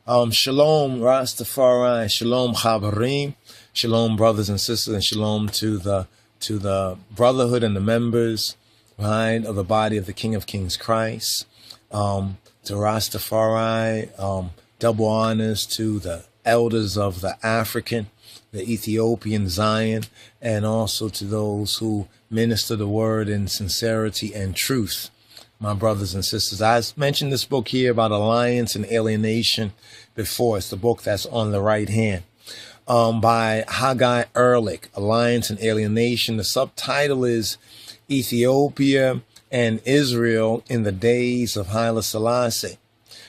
Shalom, Rastafari, Shalom, Chaverim, Shalom, brothers and sisters, and Shalom to the brotherhood and the members, right, of the body of the King of Kings Christ. To Rastafari, double honors to the elders of the African, the Ethiopian Zion, and also to those who minister the word in sincerity and truth. My brothers and sisters, I mentioned this book here about alliance and alienation before. It's the book that's on the right hand, by Haggai Ehrlich, Alliance and Alienation. The subtitle is Ethiopia and Israel in the Days of Haile Selassie.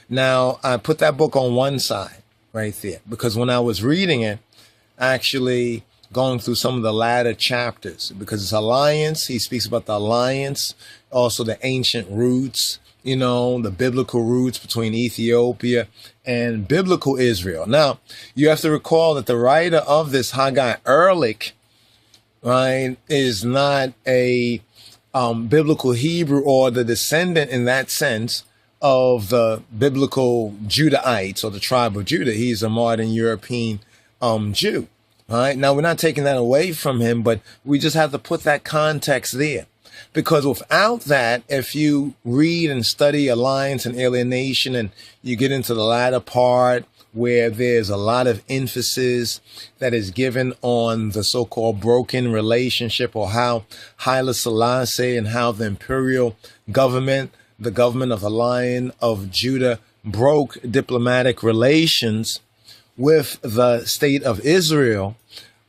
Now, I put that book on one side right there because when I was reading it, actually going through some of the latter chapters, because it's alliance. He speaks about the alliance, also the ancient roots, you know, the biblical roots between Ethiopia and biblical Israel. Now, you have to recall that the writer of this, Haggai Ehrlich, right, is not a biblical Hebrew or the descendant in that sense of the biblical Judahites or the tribe of Judah. He's a modern European Jew. All right. Now, we're not taking that away from him, but we just have to put that context there. Because without that, if you read and study alliance and alienation and you get into the latter part where there's a lot of emphasis that is given on the so-called broken relationship, or how Haile Selassie and how the imperial government, the government of the Lion of Judah, broke diplomatic relations with the state of Israel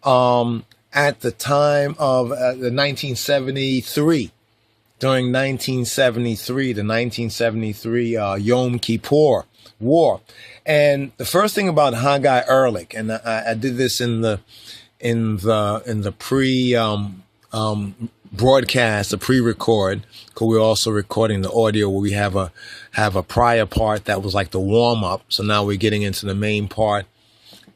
at the time of the 1973, during 1973, the 1973 Yom Kippur War. And the first thing about Haggai Ehrlich, and I did this in the pre broadcast, the pre-record, because we're also recording the audio where we have a prior part that was like the warm-up. So now we're getting into the main part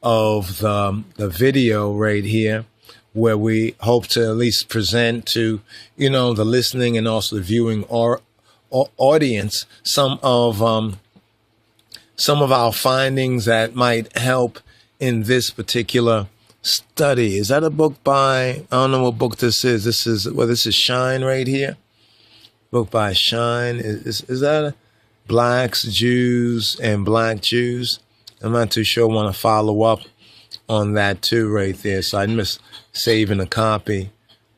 of the video right here, where we hope to at least present to, you know, the listening and also the viewing or audience some of our findings that might help in this particular study. Is that a book by, I don't know what book this is. This is Shine right here. Book by Shine. Is that Blacks, Jews, and Black Jews? I'm not too sure. I want to follow up on that too right there. So I missed saving a copy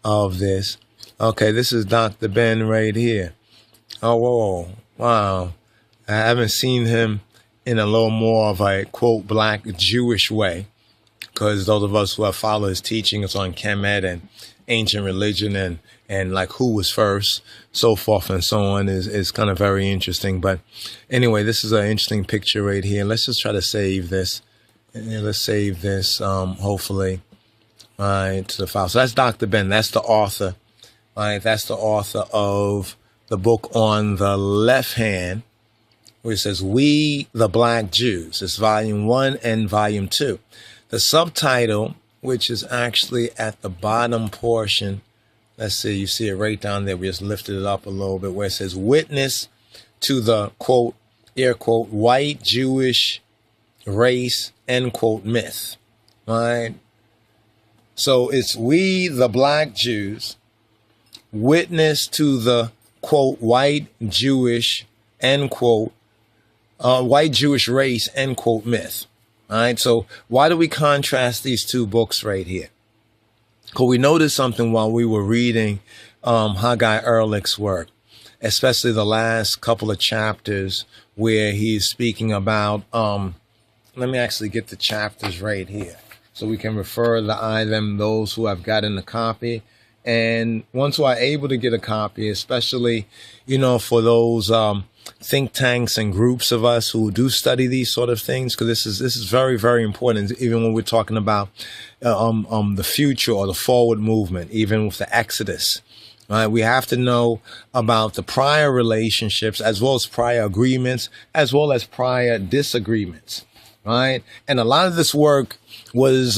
of this. Okay, this is Dr. Ben right here. Oh, whoa, wow. I haven't seen him in a little more of a, quote, Black Jewish way, because those of us who have followed his teachings on Kemet and ancient religion and like who was first, so forth and so on, is kind of very interesting. But anyway, this is an interesting picture right here. Let's just try to save this. Let's save this, hopefully, right, to the file. So that's Dr. Ben. That's the author, right? That's the author of the book on the left hand, where it says, We the Black Jews. It's volume 1 and volume 2. The subtitle, which is actually at the bottom portion, let's see, you see it right down there. We just lifted it up a little bit, where it says, Witness to the, quote, air quote, white Jewish race, end quote, myth. Right? So it's we, the Black Jews, witness to the, quote, white Jewish, end quote, white Jewish race, end quote, myth. All right. So why do we contrast these two books right here? Because we noticed something while we were reading Haggai Ehrlich's work, especially the last couple of chapters where he's speaking about, let me actually get the chapters right here so we can refer them, those who have gotten a copy. And once we are able to get a copy, especially, you know, for those think tanks and groups of us who do study these sort of things, because this is very, very important, even when we're talking about the future or the forward movement, even with the Exodus. Right? We have to know about the prior relationships, as well as prior agreements, as well as prior disagreements. Right? And a lot of this work was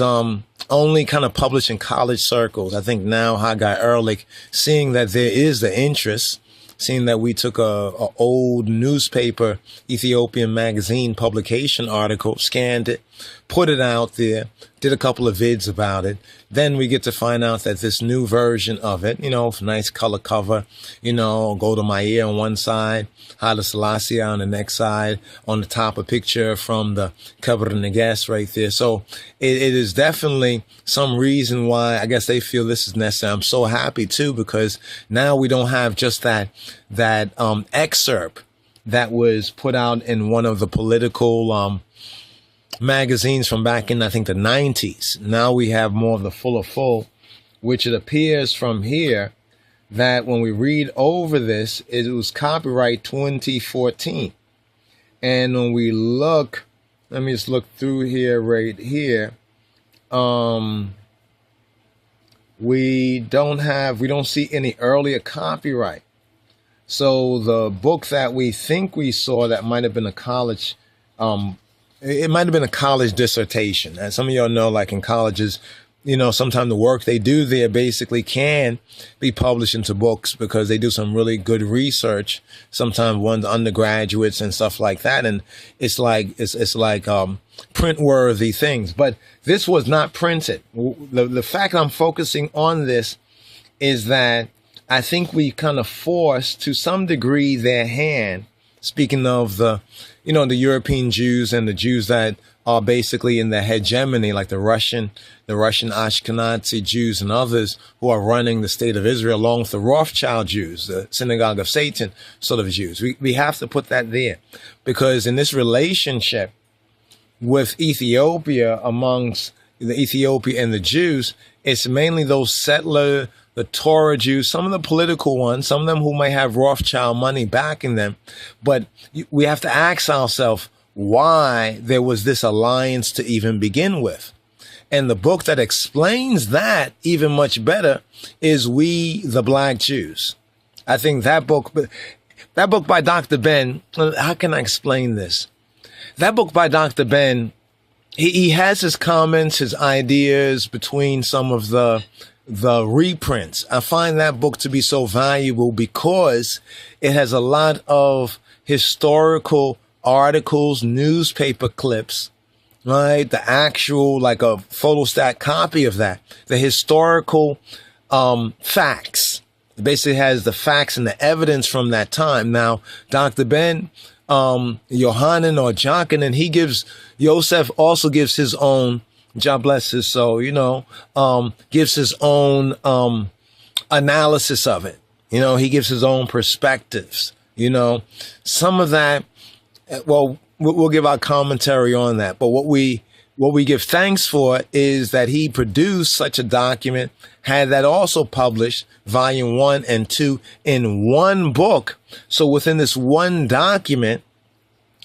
only kind of published in college circles. I think now Haggai Ehrlich, seeing that there is the interest, seeing that we took a old newspaper, Ethiopian magazine publication article, scanned it, put it out there, did a couple of vids about it. Then we get to find out that this new version of it, nice color cover, go to my ear on one side, Haile Selassie on the next side, on the top a picture from the Kabr Neges right there. So it is definitely some reason why I guess they feel this is necessary. I'm so happy too, because now we don't have just that excerpt that was put out in one of the political magazines from back in, I think, the 90s. Now we have more of the full, which it appears from here that when we read over this, it was copyright 2014. And when we look, let me just look through here, right here. We don't see any earlier copyright. So the book that we think we saw, that might have been a college, it might have been a college dissertation. And some of y'all know, like in colleges, sometimes the work they do there basically can be published into books because they do some really good research. Sometimes one's undergraduates and stuff like that. And it's like print worthy things. But this was not printed. The fact I'm focusing on this is that I think we kind of forced to some degree their hand. Speaking of the European Jews and the Jews that are basically in the hegemony, like the Russian Ashkenazi Jews and others who are running the state of Israel, along with the Rothschild Jews, the synagogue of Satan sort of Jews. We have to put that there, because in this relationship with Ethiopia, amongst the Ethiopia and the Jews, it's mainly those settler, the Torah Jews, some of the political ones, some of them who may have Rothschild money backing them. But we have to ask ourselves why there was this alliance to even begin with. And the book that explains that even much better is We, the Black Jews. I think that book by Dr. Ben, how can I explain this? That book by Dr. Ben, he has his comments, his ideas between some of the reprints. I find that book to be so valuable because it has a lot of historical articles, newspaper clips, right? The actual, like a photostat copy of that, the historical facts. It basically has the facts and the evidence from that time. Now, Dr. Ben Yohanan or Jonkanen, Yosef also gives his own, God bless his soul, gives his own analysis of it. He gives his own perspectives. Some of that, well, we'll give our commentary on that. But what we give thanks for is that he produced such a document, had that also published, volume 1 and 2, in one book. So within this one document,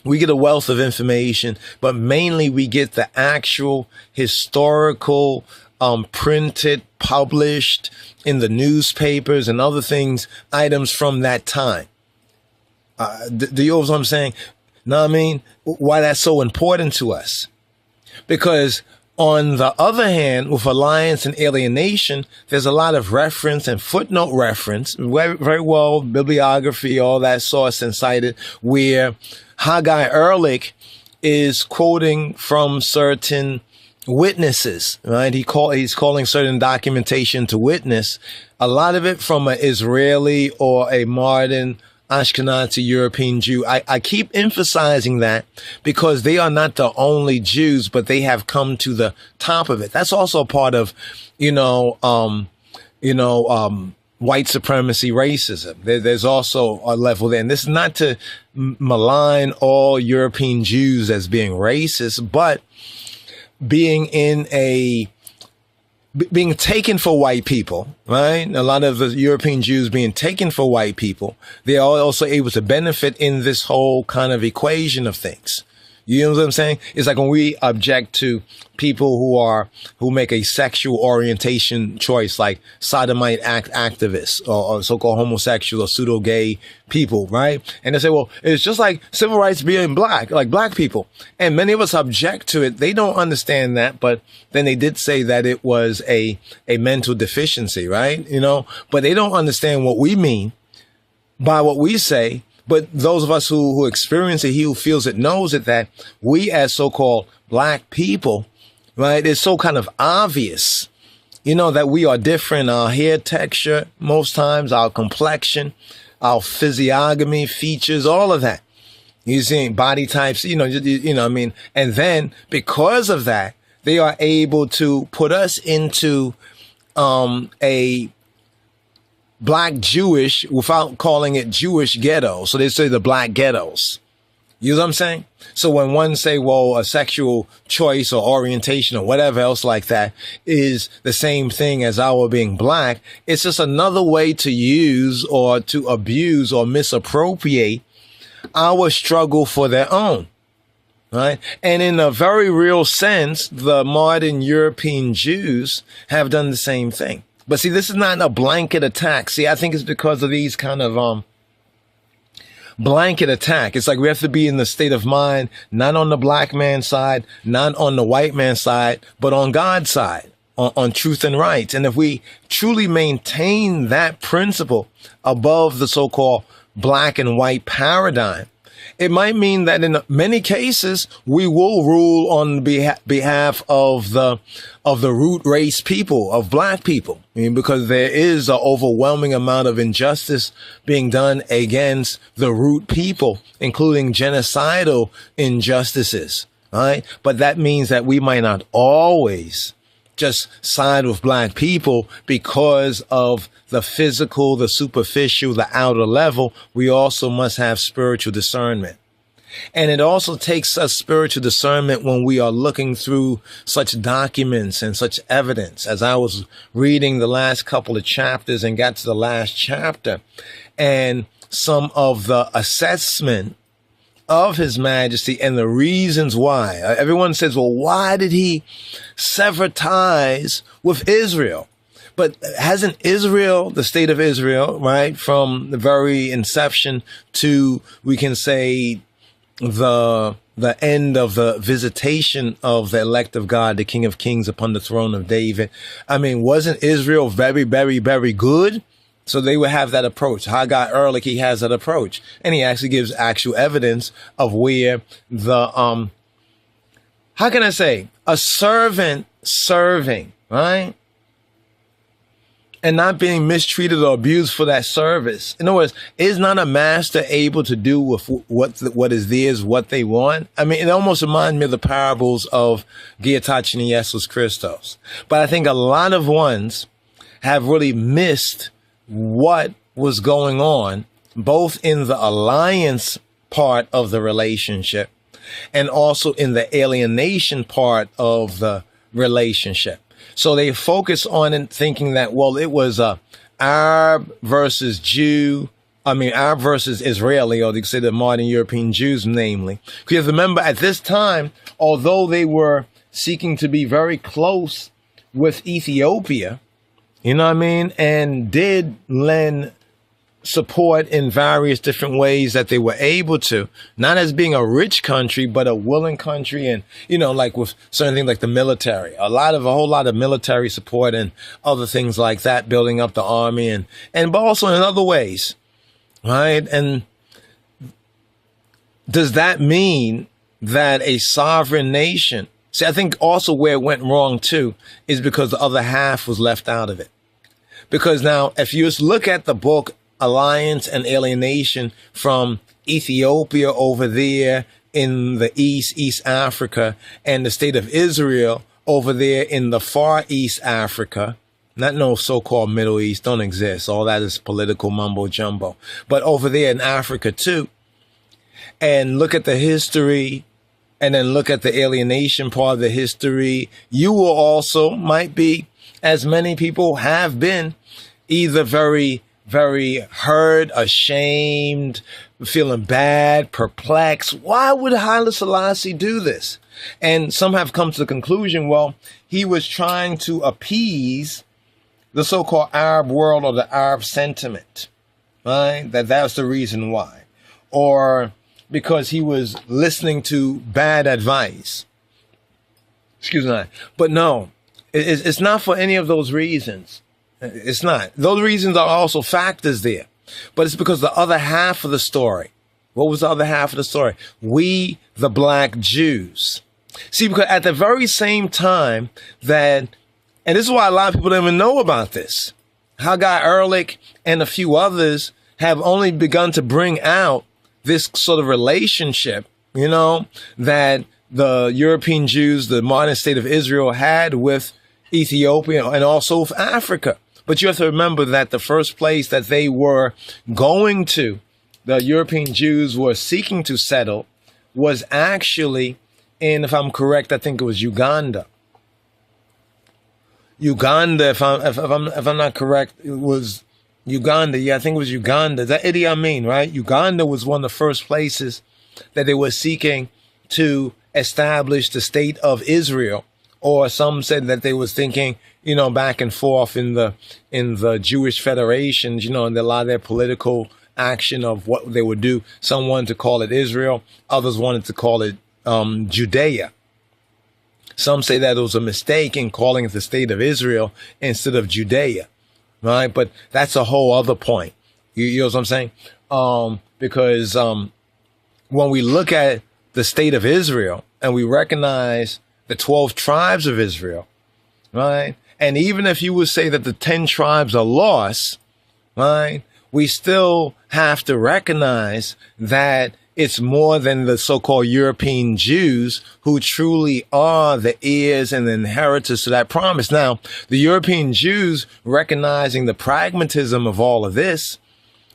we get a wealth of information, but mainly we get the actual historical, printed, published in the newspapers and other things, items from that time. Do you know what I'm saying? Know what I mean? Why that's so important to us? Because on the other hand, with alliance and alienation, there's a lot of reference and footnote reference, very, very well, bibliography, all that source and cited, where Haggai Ehrlich is quoting from certain witnesses, right? He's calling certain documentation to witness, a lot of it from an Israeli or a modern Ashkenazi European Jew. I keep emphasizing that because they are not the only Jews, but they have come to the top of it. That's also part of, white supremacy, racism. There's also a level there. And this is not to malign all European Jews as being racist, but being taken for white people, right? A lot of the European Jews being taken for white people, they are also able to benefit in this whole kind of equation of things. You know what I'm saying? It's like when we object to people who make a sexual orientation choice, like sodomite activists or so-called homosexual or pseudo-gay people, right? And they say, well, it's just like civil rights being black, like black people. And many of us object to it. They don't understand that, but then they did say that it was a mental deficiency, right? But they don't understand what we mean. by what we say, but those of us who experience it, he who feels it knows it, that we as so-called black people, right, it's so kind of obvious, you know, that we are different. Our hair texture, most times, our complexion, our physiognomy, features, all of that. You see, body types, you know what I mean? And then because of that, they are able to put us into a black Jewish, without calling it Jewish ghetto. So they say the black ghettos. You know what I'm saying? So when one say, well, a sexual choice or orientation or whatever else like that is the same thing as our being black, it's just another way to use or to abuse or misappropriate our struggle for their own. Right. And in a very real sense, the modern European Jews have done the same thing. But see, this is not a blanket attack. See, I think it's because of these kind of blanket attack. It's like we have to be in the state of mind, not on the black man's side, not on the white man's side, but on God's side, on truth and right. And if we truly maintain that principle above the so-called black and white paradigm, it might mean that in many cases we will rule on behalf of the root race people, of black people. I mean, because there is an overwhelming amount of injustice being done against the root people, including genocidal injustices. Right? But that means that we might not always just side with black people because of the physical, the superficial, the outer level. We also must have spiritual discernment. And it also takes us spiritual discernment when we are looking through such documents and such evidence. As I was reading the last couple of chapters and got to the last chapter, and some of the assessment of His Majesty and the reasons why. Everyone says, well, why did he sever ties with Israel? But hasn't Israel, the state of Israel, right, from the very inception to, we can say, the end of the visitation of the elect of God, the King of Kings upon the throne of David? I mean, wasn't Israel very, very, very good? So they would have that approach. Haggai Ehrlich, he has that approach. And he actually gives actual evidence of where the, how can I say, a servant serving, right? And not being mistreated or abused for that service. In other words, is not a master able to do with what is theirs, what they want? I mean, it almost reminds me of the parables of Giatachin and Jesus Christos. But I think a lot of ones have really missed what was going on, both in the alliance part of the relationship and also in the alienation part of the relationship. So they focus on it thinking that, well, it was Arab versus Jew. I mean, Arab versus Israeli, or they say the modern European Jews, namely. Because remember, at this time, although they were seeking to be very close with Ethiopia, you know what I mean, and did lend support in various different ways that they were able to, not as being a rich country, but a willing country. And, you know, like with certain things like the military, a whole lot of military support and other things like that, building up the army and but also in other ways. Right. And does that mean that a sovereign nation? See, I think also where it went wrong, too, is because the other half was left out of it. Because now, if you just look at the book Alliance and Alienation from Ethiopia over there in the East Africa, and the state of Israel over there in the Far East Africa, not no so-called Middle East, don't exist. All that is political mumbo jumbo. But over there in Africa, too, and look at the history, and then look at the alienation part of the history, you will also might be, as many people have been, either very, very hurt, ashamed, feeling bad, perplexed. Why would Haile Selassie do this? And some have come to the conclusion, well, he was trying to appease the so-called Arab world or the Arab sentiment, right? That's the reason why. Or because he was listening to bad advice. Excuse me. But no, it's not for any of those reasons. It's not. Those reasons are also factors there. But it's because the other half of the story. What was the other half of the story? We, the black Jews. See, because at the very same time that, and this is why a lot of people don't even know about this, Haggai Ehrlich and a few others have only begun to bring out this sort of relationship, that the European Jews, the modern state of Israel, had with Ethiopia and also with Africa. But you have to remember that the first place that they were going to, the European Jews were seeking to settle, was actually in, if I'm correct, I think it was Uganda. Uganda, if I'm not correct, it was Uganda. Yeah, I think it was Uganda. That Idi Amin, right? Uganda was one of the first places that they were seeking to establish the state of Israel, or some said that they was thinking, back and forth in the Jewish federations, and a lot of their political action of what they would do. Some wanted to call it Israel, others wanted to call it Judea. Some say that it was a mistake in calling it the state of Israel instead of Judea, right? But that's a whole other point. You know what I'm saying? Because when we look at the state of Israel and we recognize the 12 tribes of Israel, right? And even if you would say that the 10 tribes are lost, right? We still have to recognize that it's more than the so-called European Jews who truly are the heirs and the inheritors to that promise. Now, the European Jews, recognizing the pragmatism of all of this,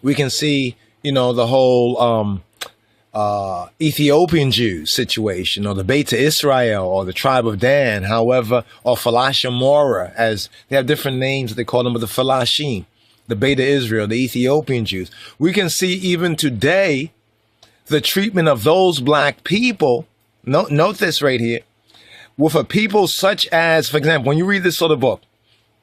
we can see, the whole Ethiopian Jews situation, or the Beta Israel, or the tribe of Dan, however, or Falashimora, as they have different names that they call them, but the Falashim, the Beta Israel, the Ethiopian Jews. We can see even today the treatment of those black people. Note this right here, with a people such as, for example, when you read this sort of book,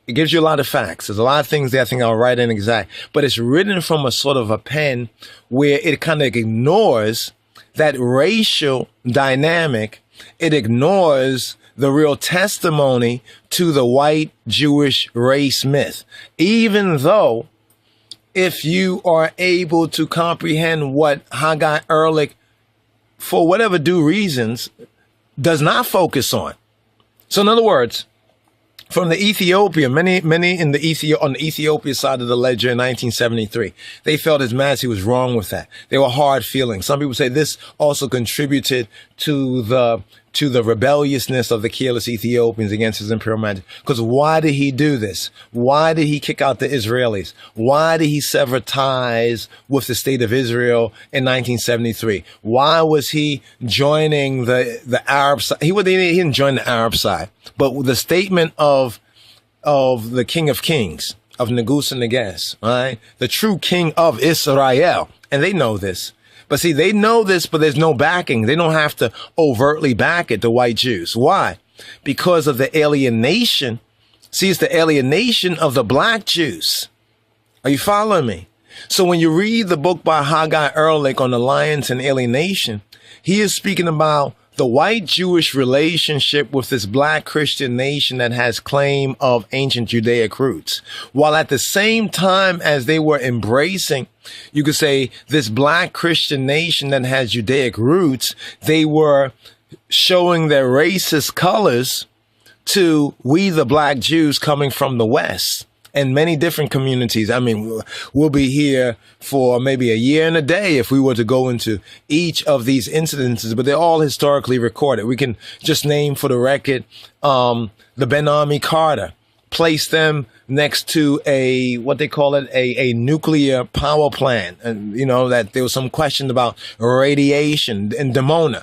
it gives you a lot of facts. There's a lot of things there I think I'll write in exact, but it's written from a sort of a pen where it kind of ignores that racial dynamic. It ignores the real testimony to the white Jewish race myth. Even though, if you are able to comprehend what Haggai Ehrlich, for whatever due reasons, does not focus on. So in other words, from the Ethiopia, many in the on the Ethiopia side of the ledger in 1973, they felt his Majesty was wrong with that. They were hard feelings. Some people say this also contributed to the rebelliousness of the careless Ethiopians against his Imperial Majesty. Because why did he do this? Why did he kick out the Israelis? Why did he sever ties with the state of Israel in 1973? Why was he joining the Arab side? He didn't join the Arab side, but the statement of the King of Kings, of Negus and Neges, right? The true king of Israel. And they know this. But see, they know this, but there's no backing. They don't have to overtly back it, the white Jews. Why? Because of the alienation. See, it's the alienation of the black Jews. Are you following me? So when you read the book by Haggai Ehrlich on alliance and alienation, he is speaking about the white Jewish relationship with this black Christian nation that has claim of ancient Judaic roots, while at the same time as they were embracing, you could say, this black Christian nation that has Judaic roots, they were showing their racist colors to we, the black Jews coming from the West. And many different communities. I mean, we'll be here for maybe a year and a day if we were to go into each of these incidences, but they're all historically recorded. We can just name for the record, the Ben Ami Carter, place them next to a nuclear power plant. And, that there was some question about radiation in Dimona.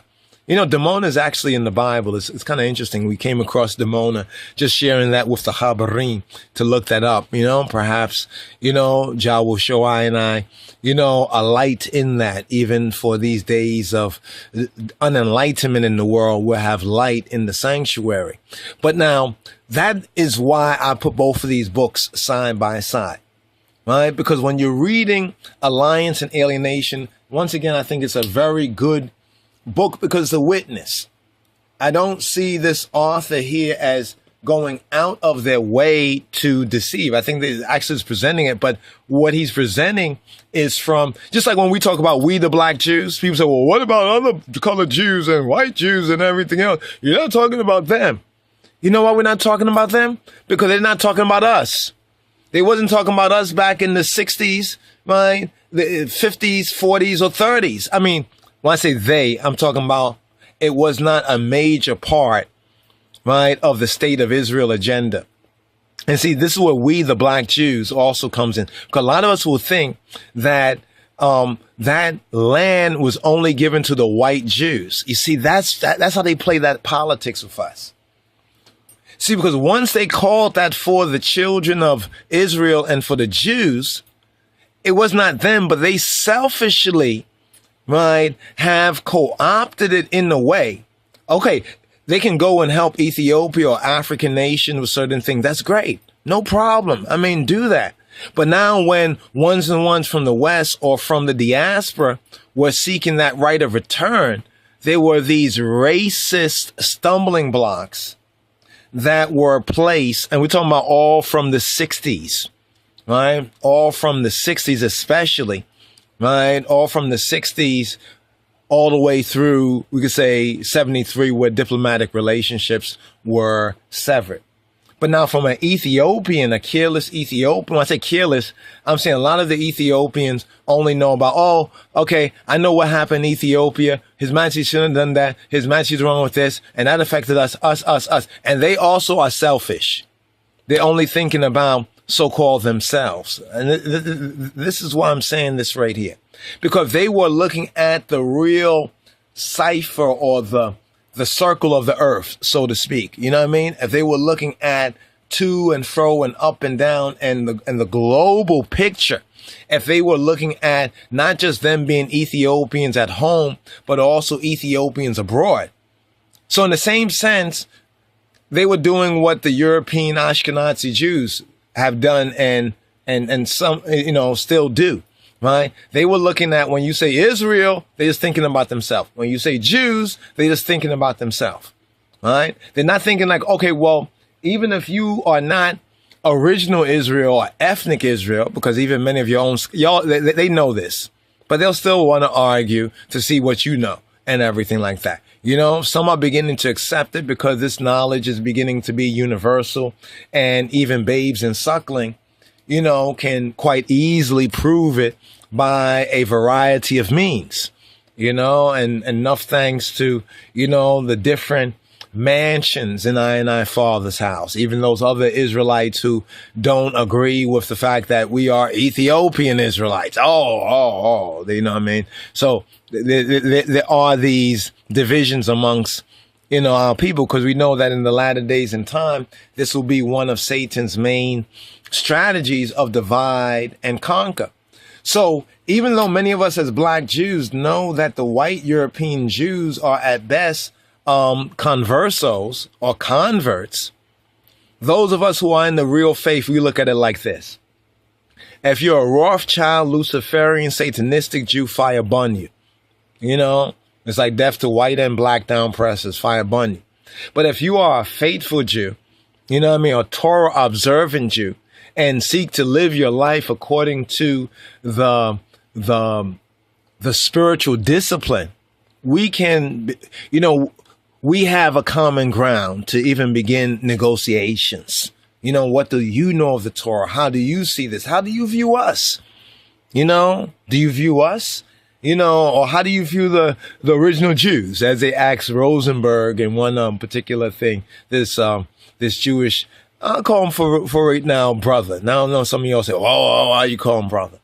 Dimona is actually in the Bible. It's kind of interesting. We came across Dimona, just sharing that with the Habarim to look that up. Perhaps, Jah will show I and I, a light in that, even for these days of unenlightenment in the world, we'll have light in the sanctuary. But now, that is why I put both of these books side by side, right? Because when you're reading Alliance and Alienation, once again, I think it's a very good book because it's a witness. I don't see this author here as going out of their way to deceive. I think that actually is presenting it, but what he's presenting is from, just like when we talk about we the black Jews, people say, well, what about other colored Jews and white Jews and everything else? You're not talking about them. You know why we're not talking about them? Because they're not talking about us. They wasn't talking about us back in the 60s, right? The 50s, 40s, or 30s. I mean, when I say they, I'm talking about it was not a major part, right, of the state of Israel agenda. And see, this is where we, the black Jews, also comes in. Because a lot of us will think that that land was only given to the white Jews. You see, that's how they play that politics with us. See, because once they called that for the children of Israel and for the Jews, it was not them, but they selfishly, right, have co-opted it in a way. Okay, they can go and help Ethiopia or African nation with certain things. That's great. No problem. I mean, do that. But now when ones and ones from the West or from the diaspora were seeking that right of return, there were these racist stumbling blocks that were placed, and we're talking about all from the 60s, right? All from the 60s especially, right? All from the 60s all the way through, we could say 73, where diplomatic relationships were severed. But now from an Ethiopian, a careless Ethiopian, when I say careless, I'm saying a lot of the Ethiopians only know about, oh, okay, I know what happened in Ethiopia. His Majesty shouldn't have done that. His Majesty's wrong with this. And that affected us. And they also are selfish. They're only thinking about so-called themselves. And this is why I'm saying this right here. Because they were looking at the real cipher or the circle of the earth, so to speak. You know what I mean? If they were looking at to and fro and up and down and the global picture, if they were looking at not just them being Ethiopians at home, but also Ethiopians abroad. So in the same sense, they were doing what the European Ashkenazi Jews have done and some, you know, still do. Right? They were looking at, when you say Israel, they're just thinking about themselves. When you say Jews, they're just thinking about themselves. Right? They're not thinking like, okay, well, even if you are not original Israel or ethnic Israel, because even many of your own, y'all, they know this, but they'll still want to argue to see what you know and everything like that. You know, some are beginning to accept it because this knowledge is beginning to be universal, and even babes and suckling, you know, can quite easily prove it by a variety of means, you know, and enough thanks to, you know, the different mansions in I Father's house, even those other Israelites who don't agree with the fact that we are Ethiopian Israelites. Oh, you know what I mean? So there are these divisions amongst, you know, our people, because we know that in the latter days and time, this will be one of Satan's main strategies of divide and conquer. So even though many of us as black Jews know that the white European Jews are at best conversos or converts, those of us who are in the real faith, we look at it like this. If you're a Rothschild, Luciferian, Satanistic Jew, fire burn you. You know, it's like death to white and black down presses, fire burn you. But if you are a faithful Jew, you know what I mean, a Torah observant Jew, and seek to live your life according to the spiritual discipline, we can, you know, we have a common ground to even begin negotiations. You know, what do you know of the Torah? How do you see this? How do you view us? You know, do you view us? You know, or how do you view the original Jews, as they asked Rosenberg in one particular thing, this Jewish, I'll call him for right now, brother. Now I know some of y'all say, oh, why you call him brother?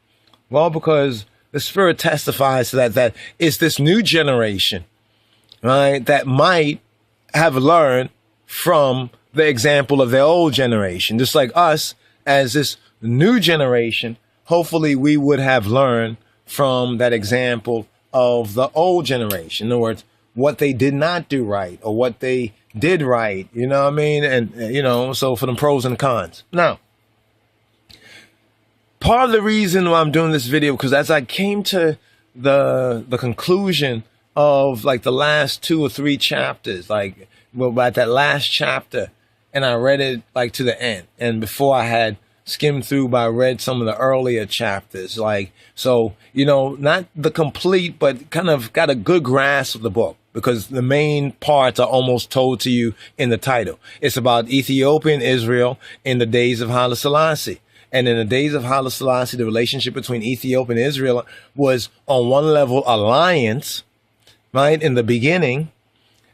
Well, because the Spirit testifies to that it's this new generation, right, that might have learned from the example of their old generation. Just like us, as this new generation, hopefully we would have learned from that example of the old generation. In other words, what they did not do right or what they did right, you know what I mean? And, you know, so for the pros and cons. Now, part of the reason why I'm doing this video, because as I came to the conclusion of like the last 2 or 3 chapters, like, well, at that last chapter and I read it like to the end. And before I had skimmed through, but I read some of the earlier chapters. So, not the complete, but kind of got a good grasp of the book, because the main parts are almost told to you in the title. It's about Ethiopia and Israel in the days of Haile Selassie. And in the days of Haile Selassie, the relationship between Ethiopia and Israel was on one level alliance, right, in the beginning.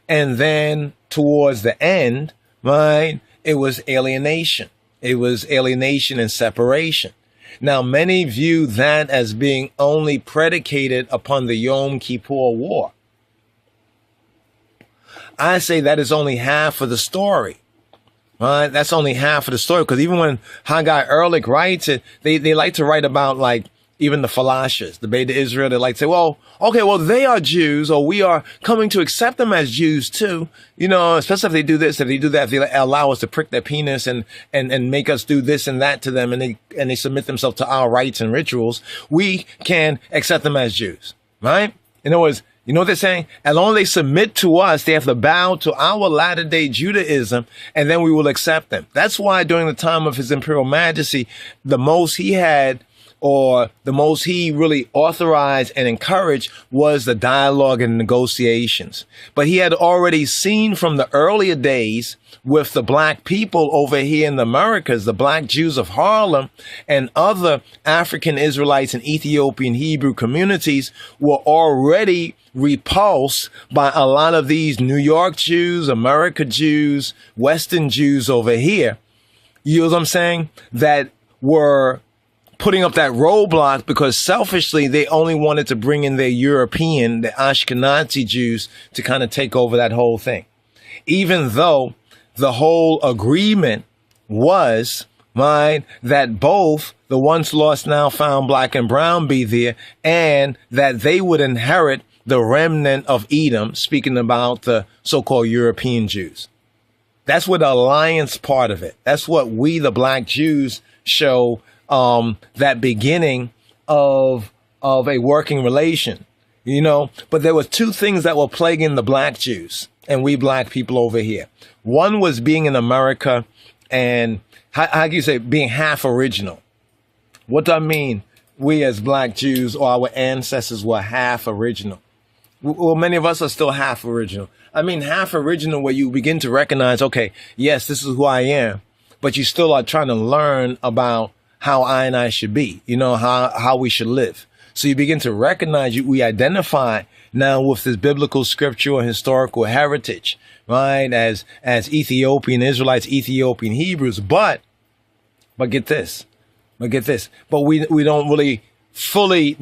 And then towards the end, right, it was alienation. It was alienation and separation. Now, many view that as being only predicated upon the Yom Kippur War. I say that is only half of the story. Right? That's only half of the story, because even when Haggai Ehrlich writes it, they like to write about, like, even the Falashas, the Beta Israel. They like to say, well, they are Jews, or we are coming to accept them as Jews too. Especially if they do this, if they do that, if they allow us to prick their penis and make us do this and that to them, and they submit themselves to our rites and rituals, we can accept them as Jews, right? In other words, you know what they're saying? As long as they submit to us, they have to bow to our latter-day Judaism, and then we will accept them. That's why during the time of His Imperial Majesty, the most he really authorized and encouraged was the dialogue and negotiations. But he had already seen from the earlier days with the black people over here in the Americas, the black Jews of Harlem and other African Israelites and Ethiopian Hebrew communities were already repulsed by a lot of these New York Jews, America Jews, Western Jews over here. You know what I'm saying? That were putting up that roadblock because selfishly they only wanted to bring in their European, the Ashkenazi Jews, to kind of take over that whole thing. Even though the whole agreement was, right, that both the once lost now found black and brown be there, and that they would inherit the remnant of Edom, speaking about the so-called European Jews. That's what the alliance part of it. That's what we, the black Jews, show that beginning of a working relation, But there were two things that were plaguing the black Jews and we black people over here. One was being in America and, how do you say, being half original. What do I mean? We as black Jews, or our ancestors, were half original. Well, many of us are still half original. I mean, half original where you begin to recognize, okay, yes, this is who I am, but you still are trying to learn about how I and I should be, how we should live. So you begin to recognize we identify now with this biblical, scriptural, and historical heritage, right? As Ethiopian Israelites, Ethiopian Hebrews, but get this. But we don't really fully,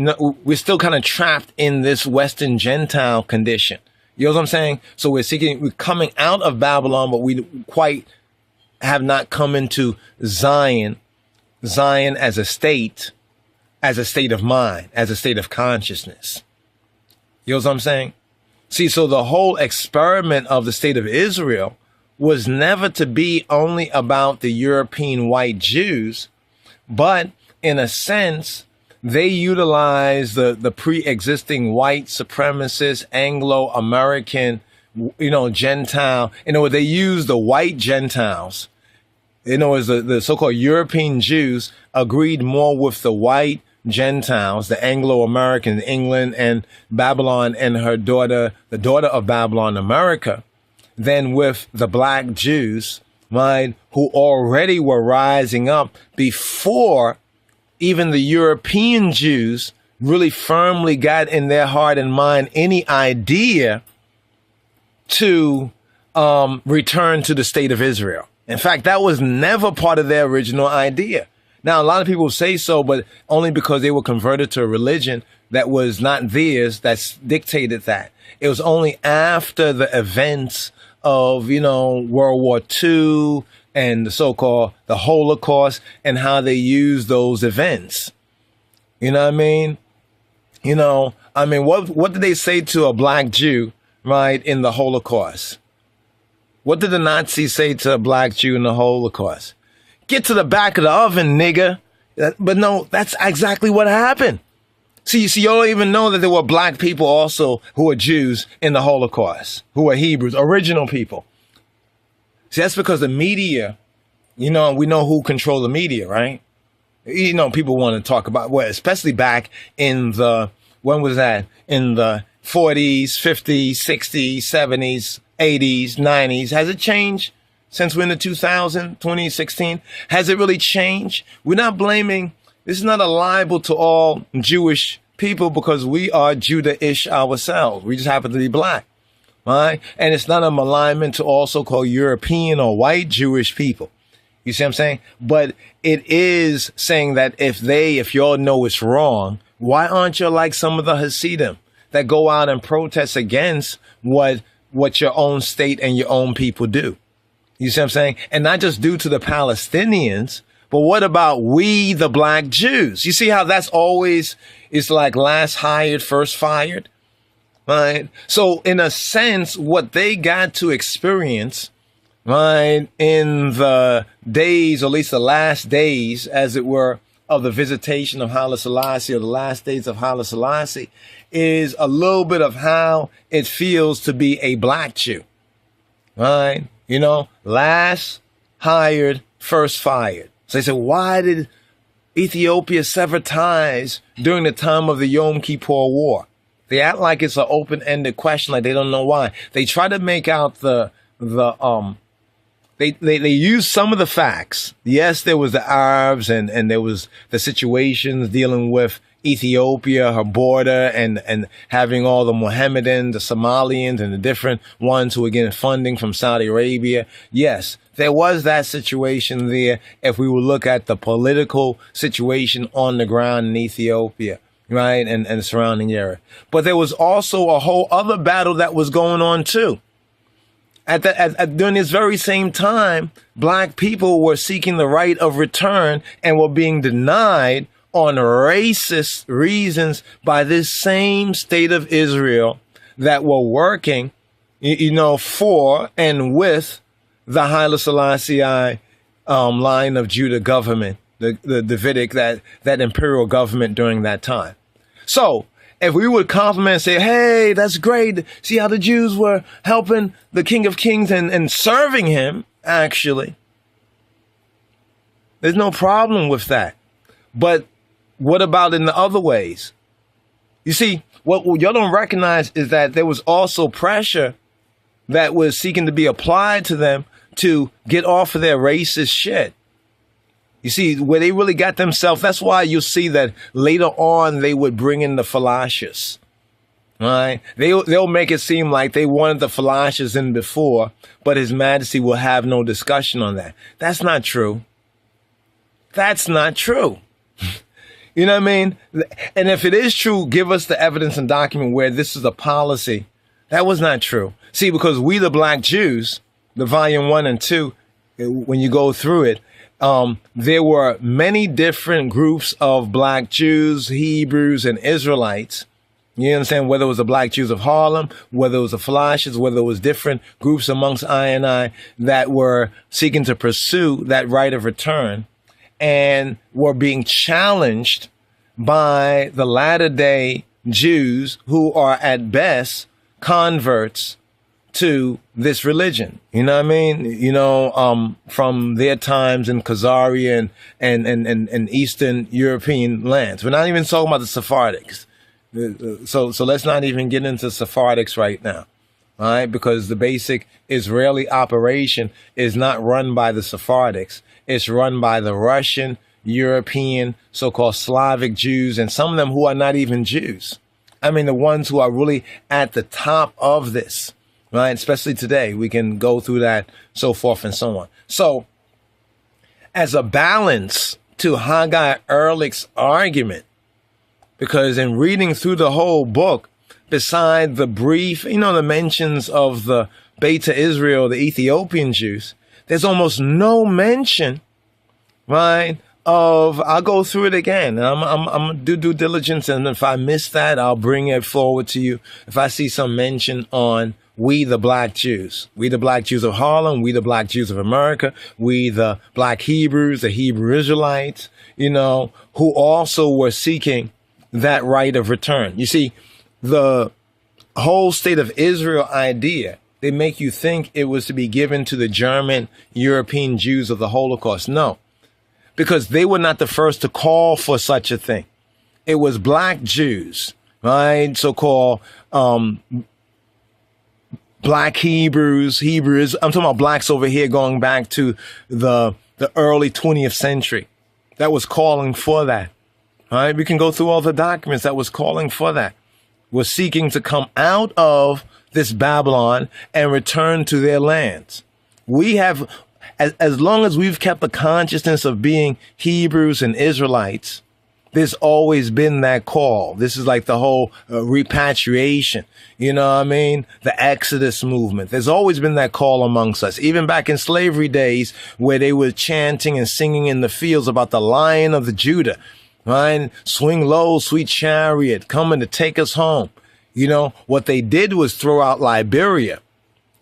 we're still kind of trapped in this Western Gentile condition. You know what I'm saying? So we're coming out of Babylon, but we quite have not come into Zion as a state of mind, as a state of consciousness. You know what I'm saying? See, so the whole experiment of the state of Israel was never to be only about the European white Jews, but in a sense, they utilized the pre-existing white supremacist Anglo-American, Gentile. They used the white Gentiles. As the so-called European Jews agreed more with the white Gentiles, the Anglo-American, England and Babylon and her daughter, the daughter of Babylon, America, than with the black Jews, right, who already were rising up before even the European Jews really firmly got in their heart and mind any idea to return to the state of Israel. In fact, that was never part of their original idea. Now, a lot of people say so, but only because they were converted to a religion that was not theirs that's dictated that. It was only after the events of, World War II and the so-called the Holocaust and how they used those events. You know what I mean? What did they say to a black Jew, right, in the Holocaust? What did the Nazis say to a black Jew in the Holocaust? Get to the back of the oven, nigga. But no, that's exactly what happened. See, you don't even know that there were black people also who were Jews in the Holocaust, who were Hebrews, original people. See, that's because the media, we know who control the media, right? People want to talk about, well, especially back in when was that? In the 40s, 50s, 60s, 70s, 80s, 90s. Has it changed since we're in the 2016? Has it really changed? We're not blaming, this is not a libel to all Jewish people because we are Judah-ish ourselves. We just happen to be black, right? And it's not a malignment to all so-called European or white Jewish people. You see what I'm saying? But it is saying that if y'all know it's wrong, why aren't you like some of the Hasidim that go out and protest against what your own state and your own people do? You see what I'm saying? And not just due to the Palestinians, but what about we, the black Jews? You see how that's always, it's like last hired, first fired, right? So in a sense, what they got to experience, right, in the days, or at least the last days, as it were, of the visitation of Haile Selassie, or the last days of Haile Selassie, is a little bit of how it feels to be a black Jew, right? Last hired, first fired. So they said, why did Ethiopia sever ties during the time of the Yom Kippur War? They act like it's an open-ended question, like they don't know why. They try to make out They use some of the facts. Yes, there was the Arabs and there was the situations dealing with Ethiopia, her border, and having all the Mohammedans, the Somalians, and the different ones who were getting funding from Saudi Arabia. Yes, there was that situation there if we would look at the political situation on the ground in Ethiopia, right, and the surrounding area. But there was also a whole other battle that was going on too. During this very same time, black people were seeking the right of return and were being denied on racist reasons by this same state of Israel that were working, for and with the Haile Selassie line of Judah government, the Davidic, that imperial government during that time. So if we would compliment and say, hey, that's great. See how the Jews were helping the King of Kings and serving him, actually. There's no problem with that. But what about in the other ways? You see, what y'all don't recognize is that there was also pressure that was seeking to be applied to them to get off of their racist shit. You see, where they really got themselves, that's why you'll see that later on they would bring in the Falashas, right? They'll make it seem like they wanted the Falashas in before, but His Majesty will have no discussion on that. That's not true. That's not true. You know what I mean? And if it is true, give us the evidence and document where this is a policy. That was not true. See, because we, the black Jews, the volume 1 and 2, when you go through it, there were many different groups of black Jews, Hebrews, and Israelites. You understand? Whether it was the black Jews of Harlem, whether it was the Falashas, whether it was different groups amongst I that were seeking to pursue that right of return and were being challenged by the latter-day Jews who are at best converts to this religion. You know what I mean? From their times in Khazaria and Eastern European lands. We're not even talking about the Sephardics. So let's not even get into Sephardics right now. All right? Because the basic Israeli operation is not run by the Sephardics. It's run by the Russian, European, so-called Slavic Jews, and some of them who are not even Jews. I mean, the ones who are really at the top of this. Right, especially today, we can go through that, so forth and so on. So, as a balance to Haggai Ehrlich's argument, because in reading through the whole book, beside the brief, the mentions of the Beta Israel, the Ethiopian Jews, there's almost no mention, right, of, I'll go through it again. I'm going to do due diligence, and if I miss that, I'll bring it forward to you. If I see some mention on we, the black Jews, we, the black Jews of Harlem, we, the black Jews of America, we, the black Hebrews, the Hebrew Israelites, who also were seeking that right of return. You see, the whole state of Israel idea They make you think it was to be given to the German European Jews of the Holocaust. No, because they were not the first to call for such a thing. It was black Jews, right? So-called black Hebrews. I'm talking about blacks over here going back to the early 20th century. That was calling for that. All right, we can go through all the documents that was calling for that. Was seeking to come out of this Babylon and return to their lands. We have, as long as we've kept the consciousness of being Hebrews and Israelites, there's always been that call. This is like the whole repatriation, you know what I mean? The Exodus movement. There's always been that call amongst us. Even back in slavery days where they were chanting and singing in the fields about the Lion of the Judah, right? Swing low, sweet chariot, coming to take us home. You know, what they did was throw out Liberia.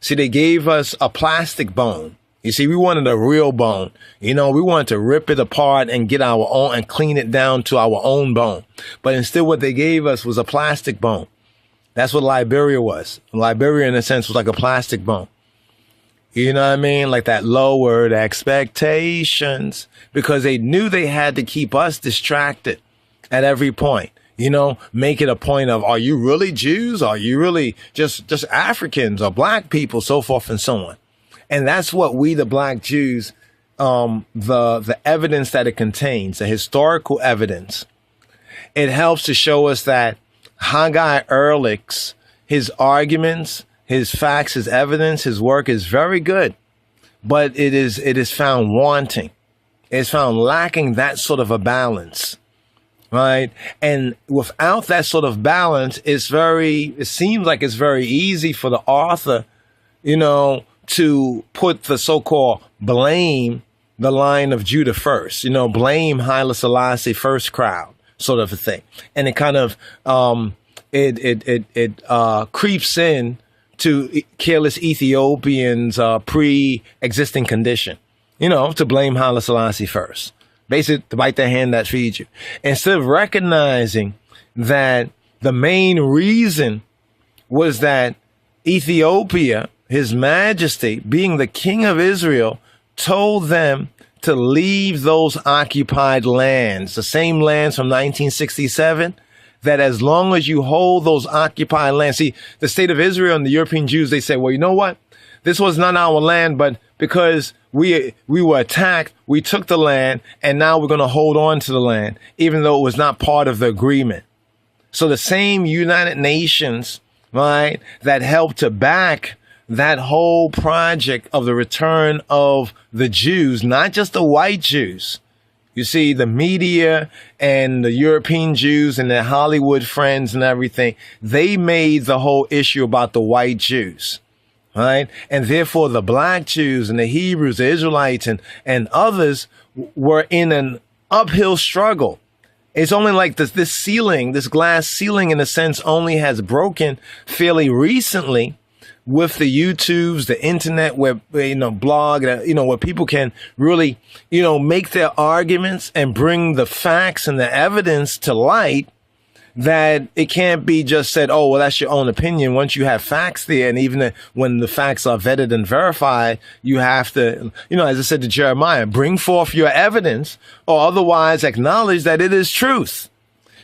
See, they gave us a plastic bone. You see, we wanted a real bone. You know, we wanted to rip it apart and get our own and clean it down to our own bone. But instead, what they gave us was a plastic bone. That's what Liberia was. Liberia, in a sense, was like a plastic bone. You know what I mean? Like that lowered expectations, because they knew they had to keep us distracted at every point. You know, make it a point of, are you really Jews? Are you really just Africans or black people, so forth and so on. And that's what we, the black Jews, the evidence that it contains, the historical evidence, it helps to show us that Haggai Ehrlich's, his arguments, his facts, his evidence, his work is very good, but it is found wanting. It's found lacking that sort of a balance, right? And without that sort of balance, it seems like it's very easy for the author, you know, to put the so-called blame the Lion of Judah first, you know, blame Haile Selassie first crowd, sort of a thing. And it kind of, creeps in to careless Ethiopians' pre-existing condition, you know, to blame Haile Selassie first. Basically, to bite the hand that feeds you. Instead of recognizing that the main reason was that Ethiopia, His Majesty, being the King of Israel, told them to leave those occupied lands, the same lands from 1967, that as long as you hold those occupied lands, see, the state of Israel and the European Jews, they say, well, you know what? This was not our land, but because we were attacked, we took the land, and now we're going to hold on to the land, even though it was not part of the agreement. So the same United Nations, right, that helped to back that whole project of the return of the Jews, not just the white Jews. You see, the media and the European Jews and their Hollywood friends and everything, they made the whole issue about the white Jews, right? And therefore, the black Jews and the Hebrews, the Israelites and others were in an uphill struggle. It's only like this ceiling, this glass ceiling, in a sense, only has broken fairly recently, with the YouTubes, the internet, where, you know, blog, you know, where people can really, you know, make their arguments and bring the facts and the evidence to light, that it can't be just said, oh, well, that's your own opinion. Once you have facts there, and even when the facts are vetted and verified, you have to, you know, as I said to Jeremiah, bring forth your evidence, or otherwise acknowledge that it is truth.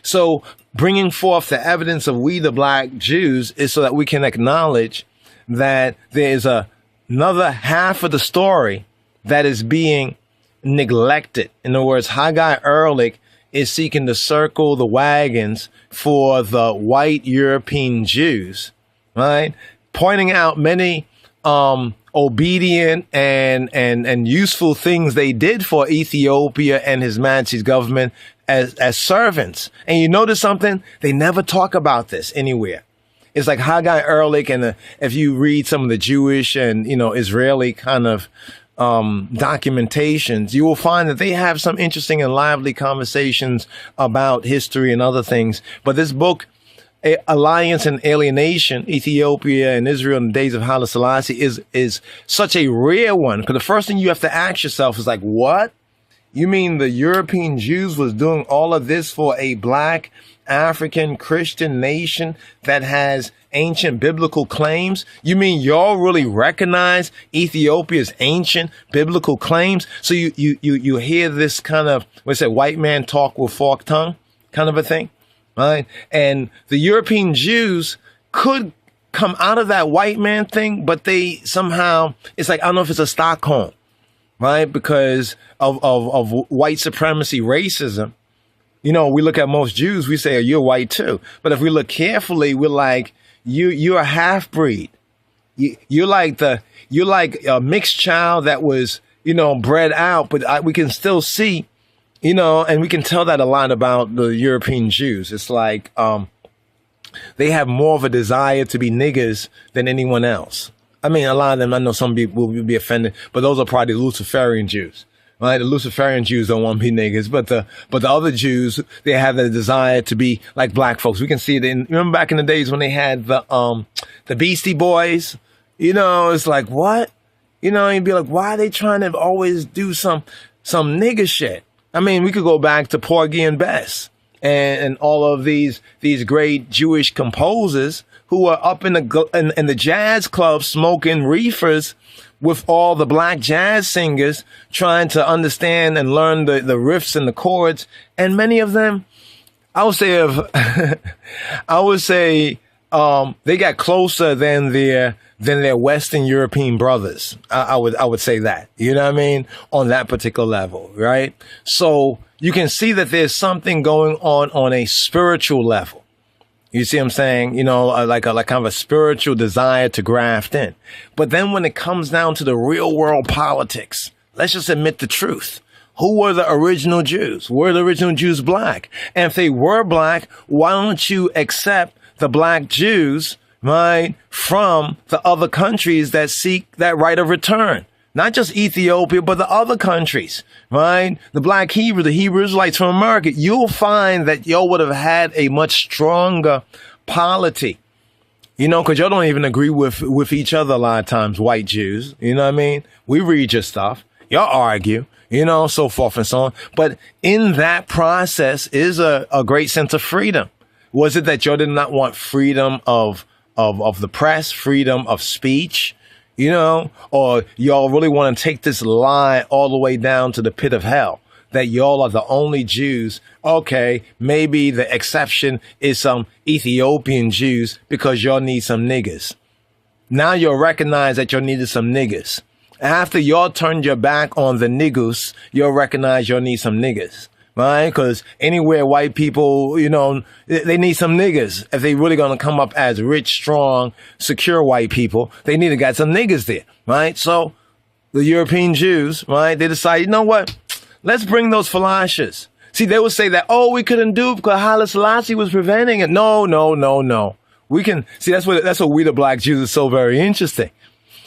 So bringing forth the evidence of we, the black Jews, is so that we can acknowledge that there is another half of the story that is being neglected. In other words, Haggai Ehrlich is seeking to circle the wagons for the white European Jews, right? Pointing out many obedient and useful things they did for Ethiopia and His Majesty's government as servants. And you notice something? They never talk about this anywhere. It's like Haggai Ehrlich, and if you read some of the Jewish and, you know, Israeli kind of documentations, you will find that they have some interesting and lively conversations about history and other things. But this book, Alliance and Alienation, Ethiopia and Israel in the Days of Haile Selassie, is such a rare one. Because the first thing you have to ask yourself is like, what? You mean the European Jews was doing all of this for a black African Christian nation that has ancient biblical claims? You mean y'all really recognize Ethiopia's ancient biblical claims? So you hear this kind of, what's that, white man talk with forked tongue kind of a thing, right? And the European Jews could come out of that white man thing, but they somehow, it's like, I don't know if it's a Stockholm, right? Because of white supremacy, racism. You know, we look at most Jews, we say, oh, you're white too. But if we look carefully, we're like, you're a half breed. You're like a mixed child that was, you know, bred out. But we can still see, you know, and we can tell that a lot about the European Jews. It's like they have more of a desire to be niggas than anyone else. I mean, a lot of them, I know some people will be offended, but those are probably Luciferian Jews. Right? The Luciferian Jews don't want to be niggas, but the other Jews, they have the desire to be like black folks. We can see it in, remember back in the days when they had the Beastie Boys, you know, it's like, what? You know, you'd be like, why are they trying to always do some nigga shit? I mean, we could go back to Porgy and Bess and all of these great Jewish composers who are up in the jazz clubs smoking reefers with all the black jazz singers trying to understand and learn the riffs and the chords. And many of them, I would say they got closer than their Western European brothers. I would say that, you know what I mean? On that particular level, right? So you can see that there's something going on a spiritual level. You see what I'm saying? You know, like kind of a spiritual desire to graft in. But then when it comes down to the real world politics, let's just admit the truth. Who were the original Jews? Were the original Jews black? And if they were black, why don't you accept the black Jews, right, from the other countries that seek that right of return? Not just Ethiopia, but the other countries, right? The black Hebrew, the Hebrew Israelites from America. You'll find that y'all would have had a much stronger polity, you know, because y'all don't even agree with each other a lot of times, white Jews. You know what I mean? We read your stuff. Y'all argue, you know, so forth and so on. But in that process is a great sense of freedom. Was it that y'all did not want freedom of the press, freedom of speech? You know, or y'all really want to take this lie all the way down to the pit of hell, that y'all are the only Jews. Okay, maybe the exception is some Ethiopian Jews because y'all need some niggas. Now you'll recognize that y'all needed some niggas. After y'all turned your back on the niggas, you'll recognize y'all need some niggas. Right? Because anywhere white people, you know, they need some niggas. If they really going to come up as rich, strong, secure white people, they need to get some niggas there. Right? So the European Jews, right, they decide, you know what? Let's bring those Falashas. See, they would say that, oh, we couldn't do it because Haile Selassie was preventing it. No. We can see that's what we the black Jews is so very interesting.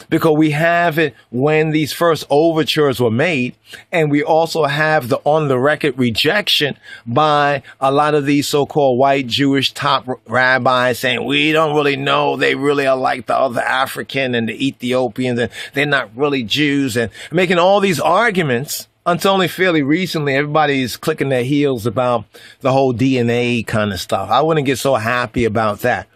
Because we have it when these first overtures were made, and we also have the on the record rejection by a lot of these so-called white Jewish top rabbis saying, we don't really know. They really are like the other African and the Ethiopians, and they're not really Jews, and making all these arguments until only fairly recently, everybody's clicking their heels about the whole DNA kind of stuff. I wouldn't get so happy about that.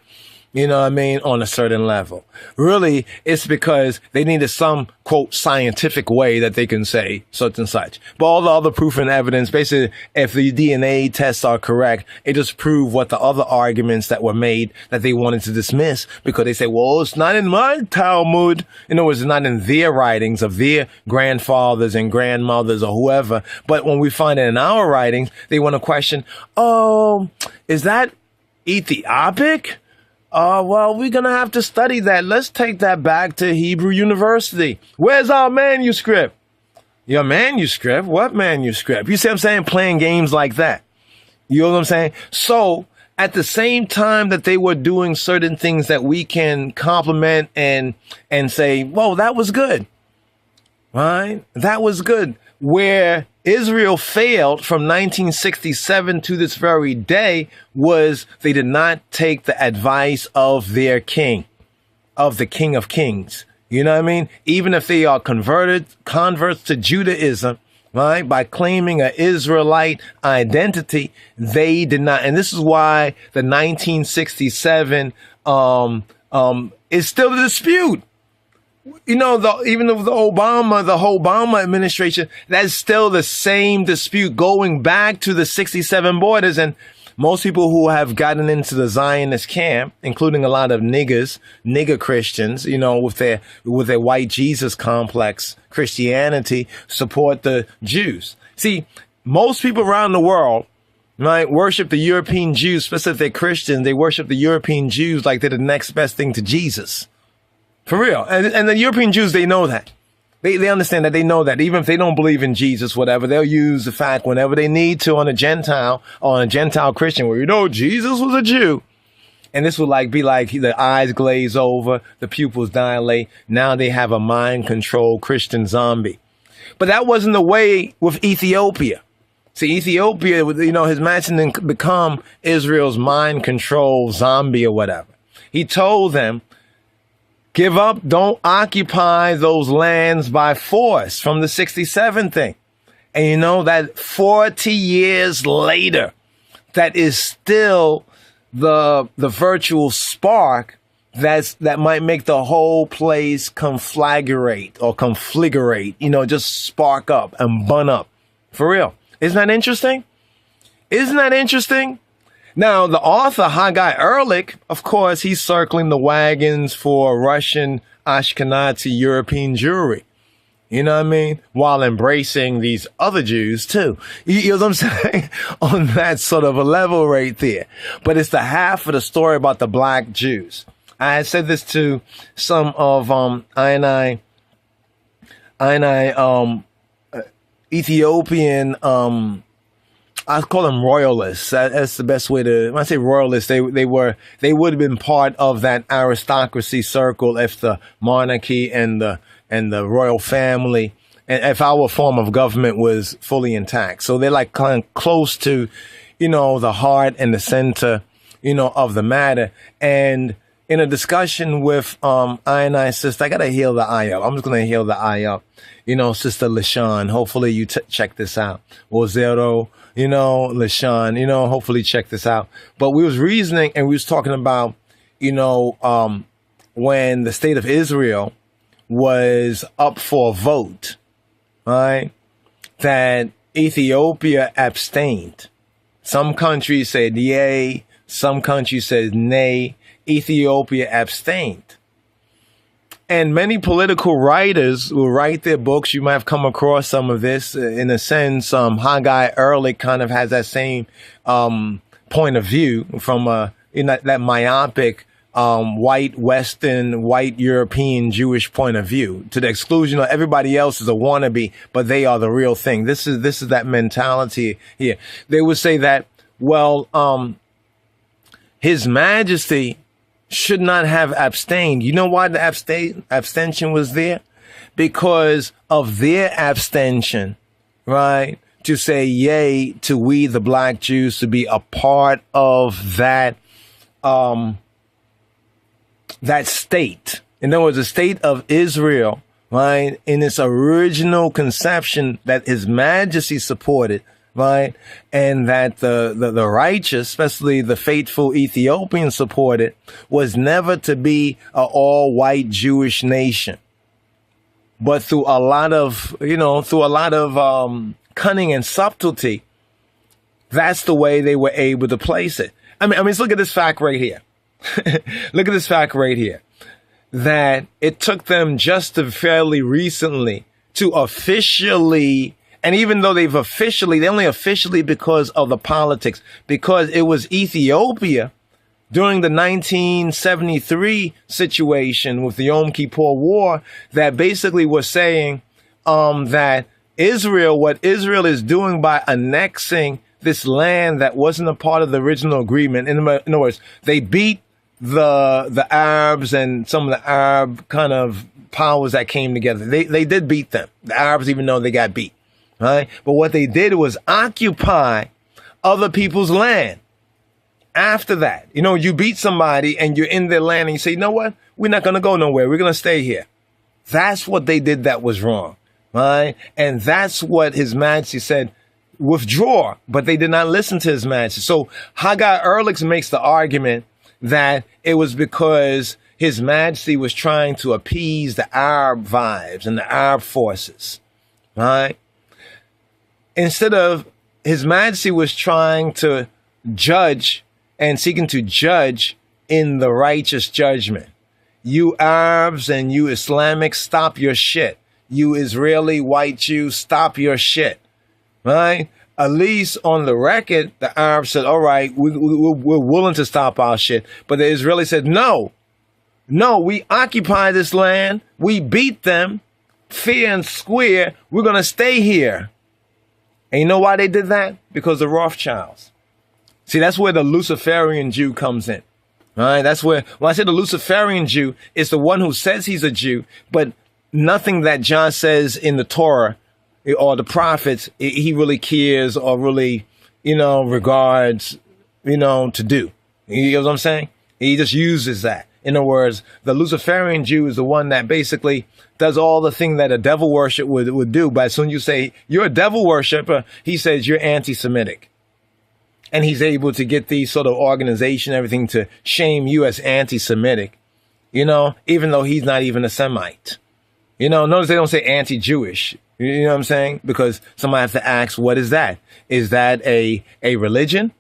You know what I mean? On a certain level. Really, it's because they needed some, quote, scientific way that they can say such and such. But all the other proof and evidence, basically, if the DNA tests are correct, it just proved what the other arguments that were made that they wanted to dismiss because they say, well, it's not in my Talmud. In other words, it's not in their writings of their grandfathers and grandmothers or whoever. But when we find it in our writings, they want to question, oh, is that Ethiopic? Well, we're going to have to study that. Let's take that back to Hebrew University. Where's our manuscript? Your manuscript? What manuscript? You see what I'm saying? Playing games like that. You know what I'm saying? So at the same time that they were doing certain things that we can compliment and say, whoa, that was good. Right? That was good. Where Israel failed from 1967 to this very day was they did not take the advice of their king, of the King of Kings. You know what I mean? Even if they are converts to Judaism, right? By claiming an Israelite identity, they did not. And this is why the 1967 is still a dispute. You know, even though the Obama administration, that's still the same dispute going back to the 67 borders. And most people who have gotten into the Zionist camp, including a lot of nigger Christians, you know, with their white Jesus complex Christianity, support the Jews. See, most people around the world, right, worship the European Jews, specifically Christians. They worship the European Jews like they're the next best thing to Jesus. For real. And the European Jews, they know that. They understand that. They know that. Even if they don't believe in Jesus, whatever, they'll use the fact whenever they need to on a Gentile or on a Gentile Christian where, you know, Jesus was a Jew. And this would be like the eyes glaze over, the pupils dilate. Now they have a mind-controlled Christian zombie. But that wasn't the way with Ethiopia. See, Ethiopia, you know, His Majesty didn't become Israel's mind-controlled zombie or whatever. He told them, give up, don't occupy those lands by force from the 67 thing. And you know that 40 years later, that is still the virtual spark that might make the whole place conflagrate, you know, just spark up and bun up. For real. Isn't that interesting? Isn't that interesting? Now, the author, Haggai Ehrlich, of course, he's circling the wagons for Russian, Ashkenazi, European Jewry. You know what I mean? While embracing these other Jews, too. You know what I'm saying? On that sort of a level right there. But it's the half of the story about the black Jews. I had said this to some of Ethiopian I call them royalists. That's the best way to, when I say royalists, they would have been part of that aristocracy circle if the monarchy and the royal family, and if our form of government was fully intact. So they're like kind of close to, you know, the heart and the center, you know, of the matter. And in a discussion with I sister, I gotta heal the eye up. I'm just gonna heal the eye up. You know, Sister LaShawn, hopefully you check this out. Or Zero, you know, LaShawn, you know, hopefully check this out. But we was reasoning and we was talking about, you know, when the state of Israel was up for a vote, right, that Ethiopia abstained. Some countries said yay, some countries said nay. Ethiopia abstained. And many political writers will write their books. You might have come across some of this. In a sense, Haggai Ehrlich kind of has that same point of view from that myopic white Western, white European Jewish point of view, to the exclusion of everybody else is a wannabe, but they are the real thing. This is that mentality here. They would say that, well, His Majesty should not have abstained. You know why the abstention was there? Because of their abstention, right? To say yay to we, the black Jews, to be a part of that, that state. In other words, the state of Israel, right? In its original conception that His Majesty supported, right? And that the righteous, especially the faithful Ethiopians supported, was never to be an all-white Jewish nation. But through a lot of, cunning and subtlety, that's the way they were able to place it. I mean, look at this fact right here. Look at this fact right here. That it took them just fairly recently to officially, and even though they only officially because of the politics, because it was Ethiopia during the 1973 situation with the Yom Kippur War that basically was saying that what Israel is doing by annexing this land that wasn't a part of the original agreement. In other words, they beat the Arabs and some of the Arab kind of powers that came together. They did beat them, the Arabs, even though they got beat. Right? But what they did was occupy other people's land. After that, you beat somebody and you're in their land and you say, you know what? We're not going to go nowhere. We're going to stay here. That's what they did that was wrong. right? And that's what His Majesty said, withdraw, but they did not listen to His Majesty. So Haggai Ehrlich makes the argument that it was because His Majesty was trying to appease the Arab vibes and the Arab forces, right? Instead of His Majesty was trying to judge and seeking to judge in the righteous judgment. You Arabs and you Islamics, stop your shit. You Israeli white Jews, stop your shit, right? At least on the record, the Arabs said, all right, we're willing to stop our shit. But the Israelis said, no, we occupy this land. We beat them fair and square. We're going to stay here. And you know why they did that? Because the Rothschilds. See, that's where the Luciferian Jew comes in. All right, that's where, when I say the Luciferian Jew, it's the one who says he's a Jew, but nothing that John says in the Torah or the prophets, he really cares or really, regards, to do. You know what I'm saying? He just uses that. In other words, the Luciferian Jew is the one that basically does all the thing that a devil worship would do. But as soon as you say you're a devil worshiper, he says you're anti-Semitic. And he's able to get these sort of organization, everything to shame you as anti-Semitic, even though he's not even a Semite. Notice they don't say anti-Jewish. You know what I'm saying? Because somebody has to ask, what is that? Is that a religion?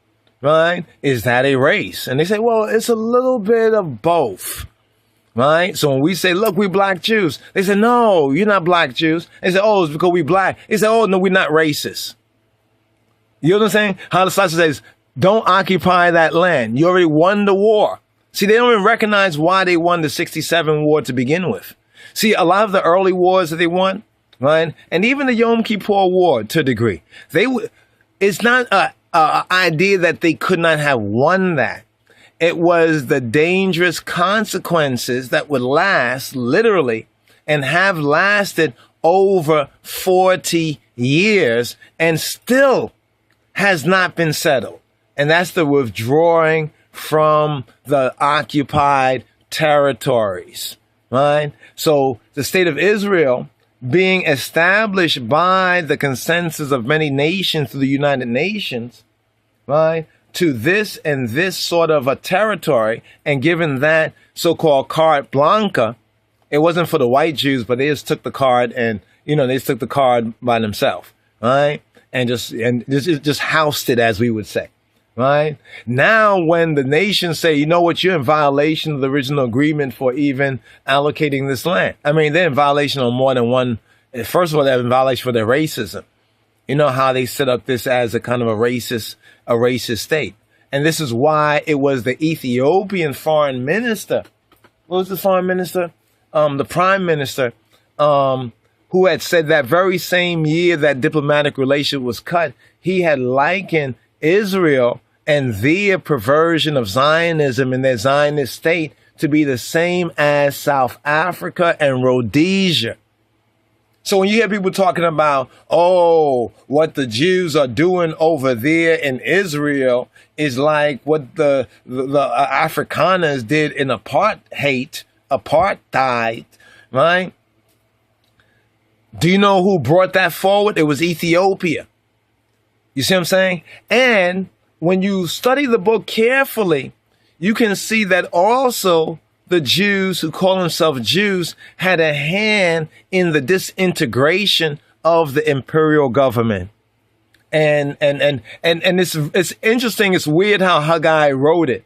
Right? Is that a race? And they say, well, it's a little bit of both. Right? So when we say, look, we black Jews, they say, no, you're not black Jews. They say, oh, it's because we black. They say, oh, no, we're not racist. You know what I'm saying? How the Sasha says, don't occupy that land. You already won the war. See, they don't even recognize why they won the 67 war to begin with. See, a lot of the early wars that they won, right? And even the Yom Kippur War to a degree, it's not an idea that they could not have won that. It was the dangerous consequences that would last literally and have lasted over 40 years and still has not been settled. And that's the withdrawing from the occupied territories, right? So the state of Israel being established by the consensus of many nations through the United Nations, right, to this and this sort of a territory, and given that so-called carte blanche, it wasn't for the white Jews, but they just took the card and, they just took the card by themselves, right? And just housed it, as we would say, right? Now, when the nations say, you know what, you're in violation of the original agreement for even allocating this land. I mean, they're in violation on more than one. First of all, they're in violation for their racism. You know how they set up this as a kind of a racist state. And this is why it was the Ethiopian foreign minister. What was the foreign minister? The prime minister, who had said that very same year that diplomatic relation was cut, he had likened Israel and their perversion of Zionism and their Zionist state to be the same as South Africa and Rhodesia. So when you hear people talking about, oh, what the Jews are doing over there in Israel is like what the Afrikaners did in apartheid, right? Do you know who brought that forward? It was Ethiopia. You see what I'm saying? And when you study the book carefully, you can see that also the Jews who call themselves Jews had a hand in the disintegration of the imperial government. And it's interesting. It's weird how Haggai wrote it.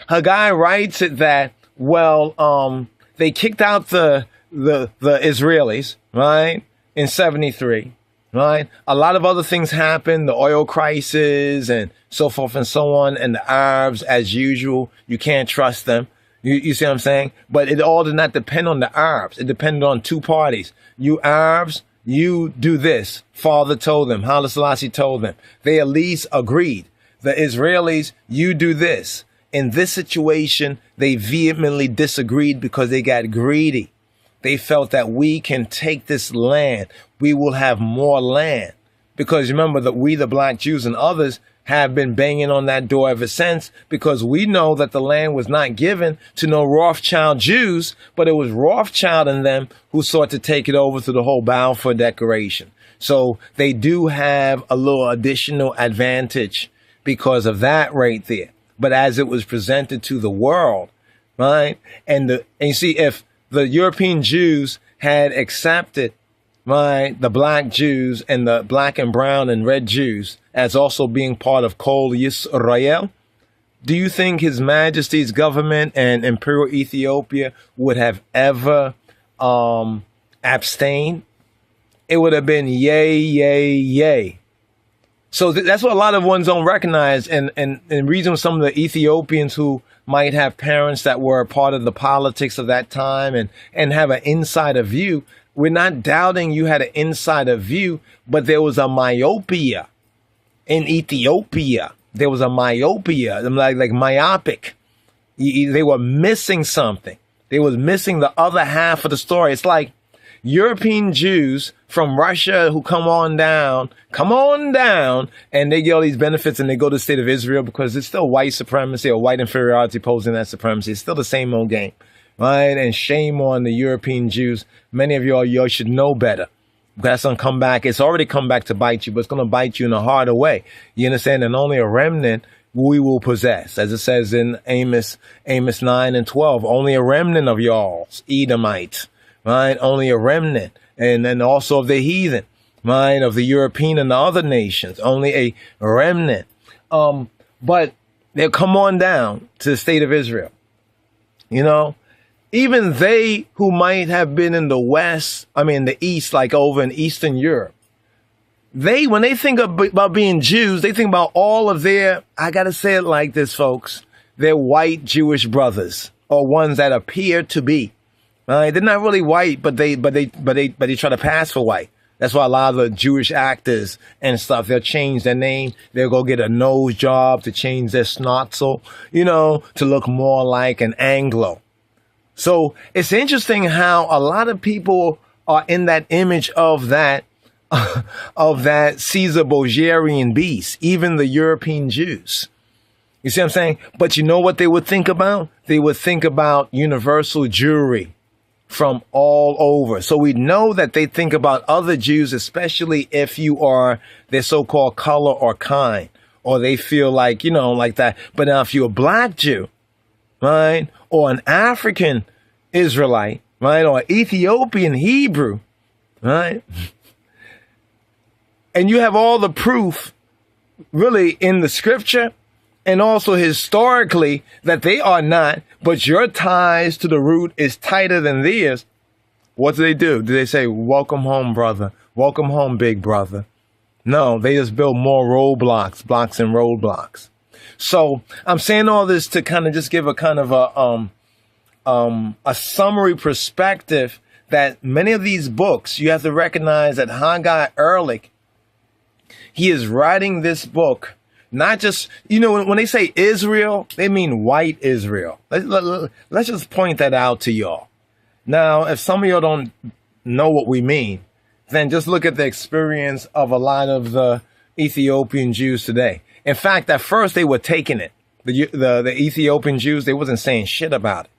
Haggai writes it that, they kicked out the Israelis, right? In 73, right? A lot of other things happened, the oil crisis and so forth and so on. And the Arabs, as usual, you can't trust them. You see what I'm saying? But it all did not depend on the Arabs. It depended on two parties. You Arabs, you do this. Father told them. Haile Selassie told them. They at least agreed. The Israelis, you do this. In this situation, they vehemently disagreed because they got greedy. They felt that we can take this land. We will have more land. Because remember that we, the black Jews and others, have been banging on that door ever since, because we know that the land was not given to no Rothschild Jews, but it was Rothschild and them who sought to take it over through the whole Balfour Declaration. So they do have a little additional advantage because of that right there. But as it was presented to the world, right? And you see, if the European Jews had accepted, right, the black Jews and the black and brown and red Jews as also being part of Kol Yisrael, do you think His Majesty's government and Imperial Ethiopia would have ever abstained? It would have been yay, yay, yay. So that's what a lot of ones don't recognize. And reason some of the Ethiopians who might have parents that were a part of the politics of that time and have an insider view, we're not doubting you had an insider view, but there was a myopia in Ethiopia. There was a myopia, like myopic. They were missing something. They was missing the other half of the story. It's like European Jews from Russia who come on down, and they get all these benefits and they go to the state of Israel because it's still white supremacy or white inferiority posing that supremacy. It's still the same old game, right? And shame on the European Jews. Many of y'all should know better. That's going to come back. It's already come back to bite you, but it's going to bite you in a harder way. You understand? And only a remnant we will possess. As it says in Amos 9 and 12, only a remnant of y'all's Edomites. Right? Only a remnant. And then also of the heathen, right? Of the European and the other nations. Only a remnant. But they'll come on down to the state of Israel. You know? Even they who might have been in the West, the East, like over in Eastern Europe, when they think about being Jews, they think about all of their, I got to say it like this, folks, their white Jewish brothers, or ones that appear to be. They're not really white, but they try to pass for white. That's why a lot of the Jewish actors and stuff, they'll change their name. They'll go get a nose job to change their schnauzel, to look more like an Anglo. So it's interesting how a lot of people are in that image of that Caesar Borgian beast, even the European Jews. You see what I'm saying? But you know what they would think about? They would think about universal Jewry from all over. So we know that they think about other Jews, especially if you are their so-called color or kind, or they feel like, like that. But now if you're a black Jew, right, or an African Israelite, right, or Ethiopian Hebrew, right, and you have all the proof really in the scripture and also historically that they are not, but your ties to the root is tighter than theirs, what do? Do they say, welcome home, brother? Welcome home, big brother? No, they just build more roadblocks, blocks and roadblocks. So I'm saying all this to kind of just give a kind of a summary perspective that many of these books, you have to recognize that Haggai Ehrlich, he is writing this book. Not just, when they say Israel, they mean white Israel. Let's just point that out to y'all. Now, if some of y'all don't know what we mean, then just look at the experience of a lot of the Ethiopian Jews today. In fact, at first they were taking it. The Ethiopian Jews, they wasn't saying shit about it.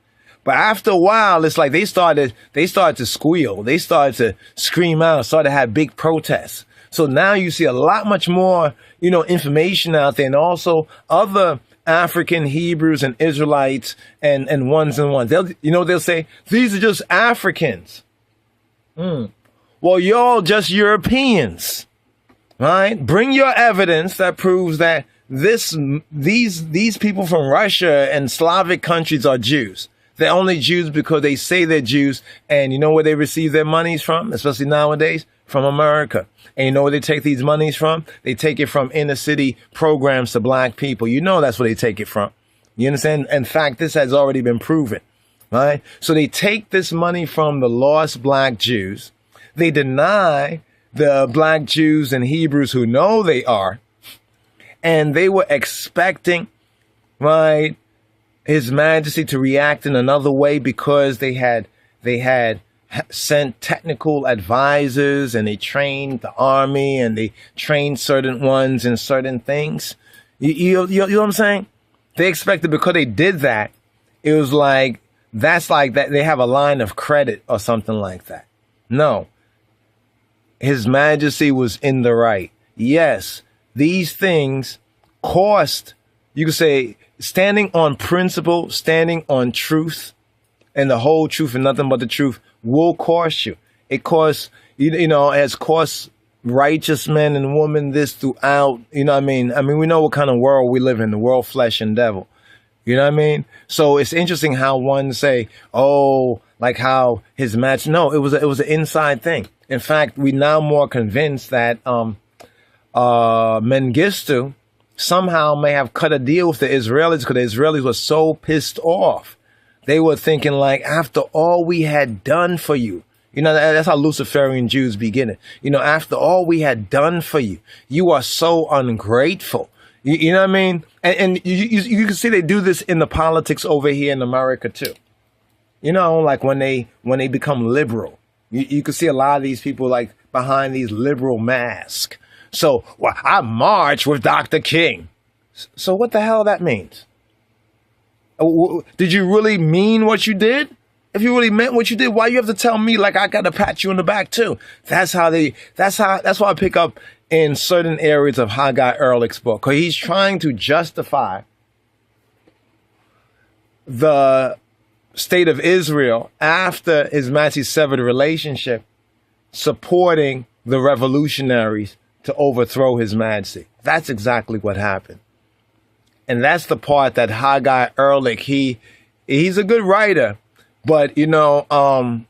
But after a while, it's like they started to squeal. They started to scream out, started to have big protests. So now you see a lot much more, information out there, and also other African Hebrews and Israelites and ones. They'll say, these are just Africans. Well, y'all just Europeans, right? Bring your evidence that proves that these people from Russia and Slavic countries are Jews. They're only Jews because they say they're Jews. And you know where they receive their monies from, especially nowadays? From America. And you know where they take these monies from? They take it from inner city programs to black people. That's where they take it from. You understand? In fact, this has already been proven, right? So they take this money from the lost black Jews. They deny the black Jews and Hebrews who know they are. And they were expecting, right, His Majesty to react in another way because they had sent technical advisors and they trained the army and they trained certain ones in certain things. You know what I'm saying? They expected because they did that, it was like, that's like that they have a line of credit or something like that. No. His Majesty was in the right. Yes, these things cost, you could say, standing on principle, standing on truth, and the whole truth and nothing but the truth will cost you. It costs, you know, it has cost righteous men and women this throughout, you know what I mean? I mean, we know what kind of world we live in, the world, flesh, and devil. You know what I mean? So it's interesting how one say, oh, like how his match. No, it was an inside thing. In fact, we now more convinced that Mengistu somehow may have cut a deal with the Israelis because the Israelis were so pissed off. They were thinking like, after all we had done for you, you know, that's how Luciferian Jews begin it. You know, after all we had done for you, you are so ungrateful. You know what I mean? And you can see they do this in the politics over here in America too. You know, like when they become liberal, you can see a lot of these people like behind these liberal masks. So, well, I march with Dr. King. So what the hell that means? Did you really mean what you did? If you really meant what you did, why you have to tell me like I got to pat you in the back too? That's why I pick up in certain areas of Haggai Ehrlich's book, because he's trying to justify the state of Israel after His Majesty severed the relationship, supporting the revolutionaries to overthrow His Majesty. That's exactly what happened. And that's the part that Haggai Ehrlich, he's a good writer, but you know,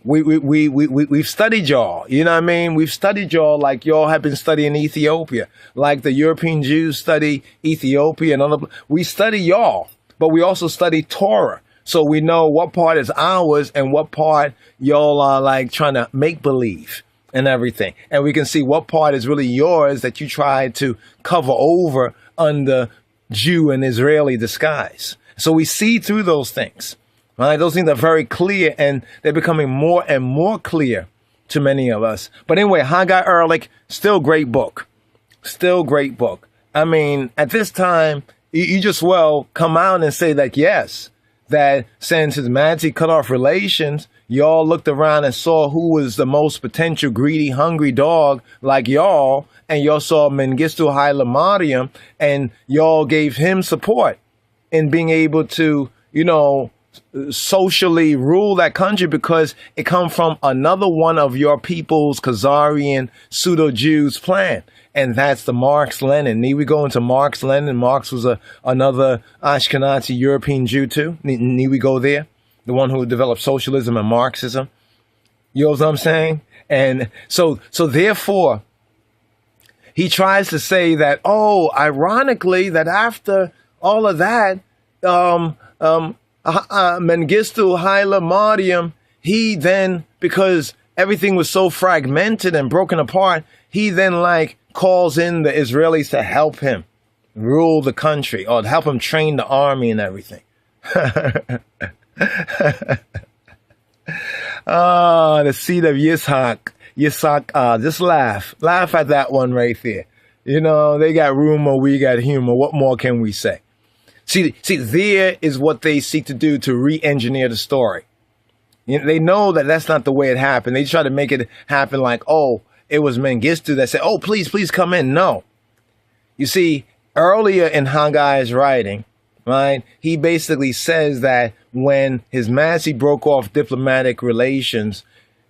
we've studied y'all, you know what I mean? We've studied y'all like y'all have been studying Ethiopia, like the European Jews study Ethiopia and other, we study y'all, but we also study Torah. So we know what part is ours and what part y'all are like trying to make believe and everything. And we can see what part is really yours that you tried to cover over under Jew and Israeli disguise. So we see through those things. Right? Those things are very clear, and they're becoming more and more clear to many of us. But anyway, Haggai Ehrlich, still great book. Still great book. I mean, at this time, you just well come out and say that, yes, that since His Majesty cut off relations, y'all looked around and saw who was the most potential greedy, hungry dog like y'all, and y'all saw Mengistu Haile Mariam, and y'all gave him support in being able to, you know, socially rule that country because it come from another one of your people's Khazarian pseudo-Jews plan. And that's the Marx-Lenin. Need we go into Marx-Lenin? Marx was another Ashkenazi European Jew too. Need we go there? The one who developed socialism and Marxism. You know what I'm saying? And so therefore, he tries to say that, oh, ironically, that after all of that, Mengistu Haile Mariam, he then, because everything was so fragmented and broken apart, he then like calls in the Israelis to help him rule the country or to help him train the army and everything. The seed of Yitzhak, just laugh at that one right there. You know, they got rumor, we got humor. What more can we say? See, there is what they seek to do to re-engineer the story. You know, they know that that's not the way it happened. They try to make it happen like, oh, it was Mengistu that said, oh, please come in. No. You see, earlier in Haggai's writing, right, he basically says that when His Majesty broke off diplomatic relations,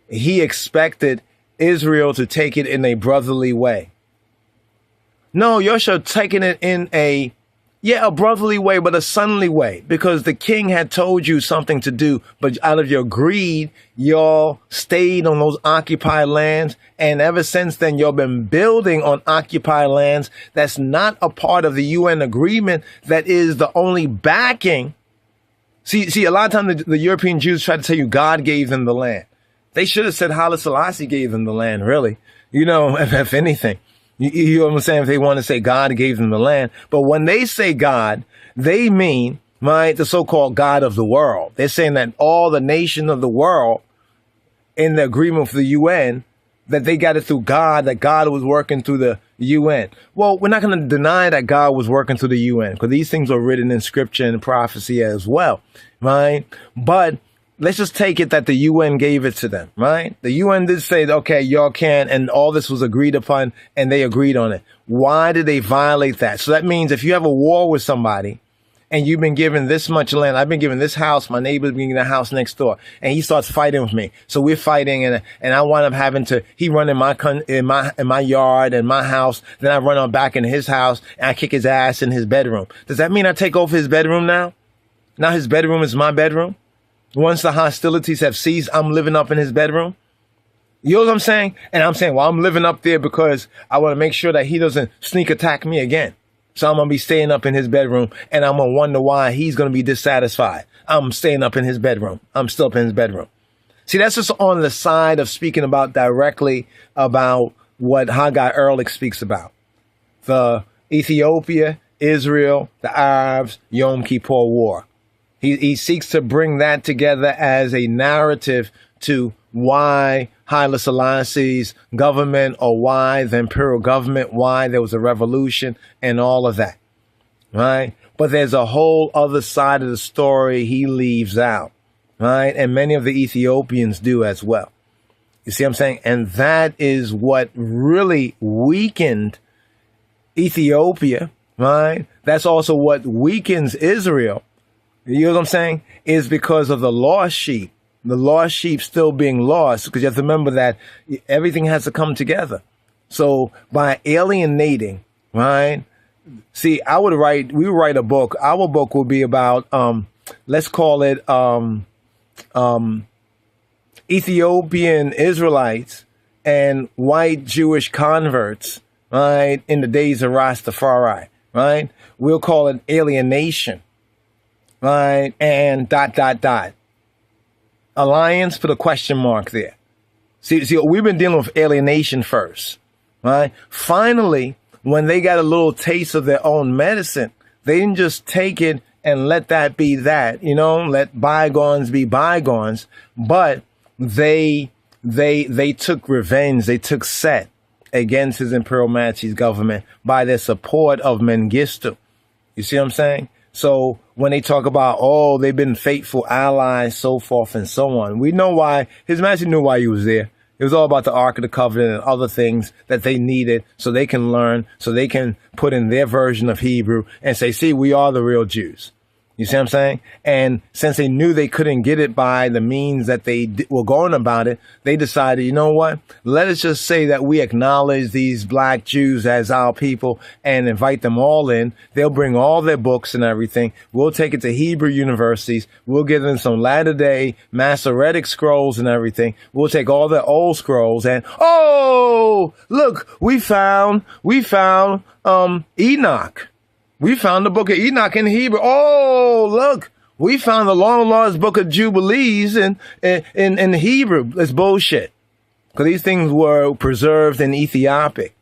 he expected Israel to take it in a brotherly way. No, Yosha taking it in a brotherly way, but a sonly way, because the king had told you something to do, but out of your greed, y'all stayed on those occupied lands. And ever since then, y'all been building on occupied lands. That's not a part of the UN agreement. That is the only backing. See, a lot of times the European Jews try to tell you God gave them the land. They should have said Haile Selassie gave them the land, really. You know, if anything. You know what I'm saying? If they want to say God gave them the land. But when they say God, they mean, right, the so-called God of the world. They're saying that all the nation of the world in the agreement with the UN, that they got it through God, that God was working through the UN. Well, we're not going to deny that God was working through the UN, because these things are written in scripture and prophecy as well, right? But let's just take it that the UN gave it to them, right? The UN did say, okay, y'all can, and all this was agreed upon, and they agreed on it. Why did they violate that? So that means if you have a war with somebody, and you've been given this much land, I've been given this house, my neighbor's been given the house next door, and he starts fighting with me. So we're fighting, and I wind up having to, he run in my yard and my house, then I run on back in his house, and I kick his ass in his bedroom. Does that mean I take over his bedroom now? Now his bedroom is my bedroom? Once the hostilities have ceased, I'm living up in his bedroom? You know what I'm saying? And I'm saying, well, I'm living up there because I want to make sure that he doesn't sneak attack me again. So I'm going to be staying up in his bedroom, and I'm going to wonder why he's going to be dissatisfied. I'm staying up in his bedroom. I'm still up in his bedroom. See, that's just on the side of speaking about directly about what Haggai Ehrlich speaks about. The Ethiopia, Israel, the Arabs, Yom Kippur War. He seeks to bring that together as a narrative to why Haile Selassie's government, or why the imperial government, why there was a revolution and all of that, right? But there's a whole other side of the story he leaves out, right? And many of the Ethiopians do as well. You see what I'm saying? And that is what really weakened Ethiopia, right? That's also what weakens Israel. You know what I'm saying? Is because of the lost sheep. The lost sheep still being lost, because you have to remember that everything has to come together. So by alienating, right? See, we would write a book. Our book will be about, let's call it, Ethiopian Israelites and white Jewish converts, right? In the days of Rastafari, right? We'll call it alienation, right? And ... Alliance, put a question mark there. See, we've been dealing with alienation first, right? Finally, when they got a little taste of their own medicine, they didn't just take it and let that be that, let bygones be bygones, but they took revenge, they took set against His Imperial Majesty's government by their support of Mengistu. You see what I'm saying? So when they talk about, oh, they've been faithful allies, so forth and so on, we know why. His Majesty knew why he was there. It was all about the Ark of the Covenant and other things that they needed so they can learn, so they can put in their version of Hebrew and say, see, we are the real Jews. You see what I'm saying? And since they knew they couldn't get it by the means that they were going about it, they decided, you know what? Let us just say that we acknowledge these black Jews as our people and invite them all in. They'll bring all their books and everything. We'll take it to Hebrew universities. We'll give them some latter-day Masoretic scrolls and everything. We'll take all their old scrolls and, oh, look, we found Enoch. We found the book of Enoch in Hebrew. Oh, look, we found the long lost book of Jubilees in Hebrew. It's bullshit. Because these things were preserved in Ethiopic.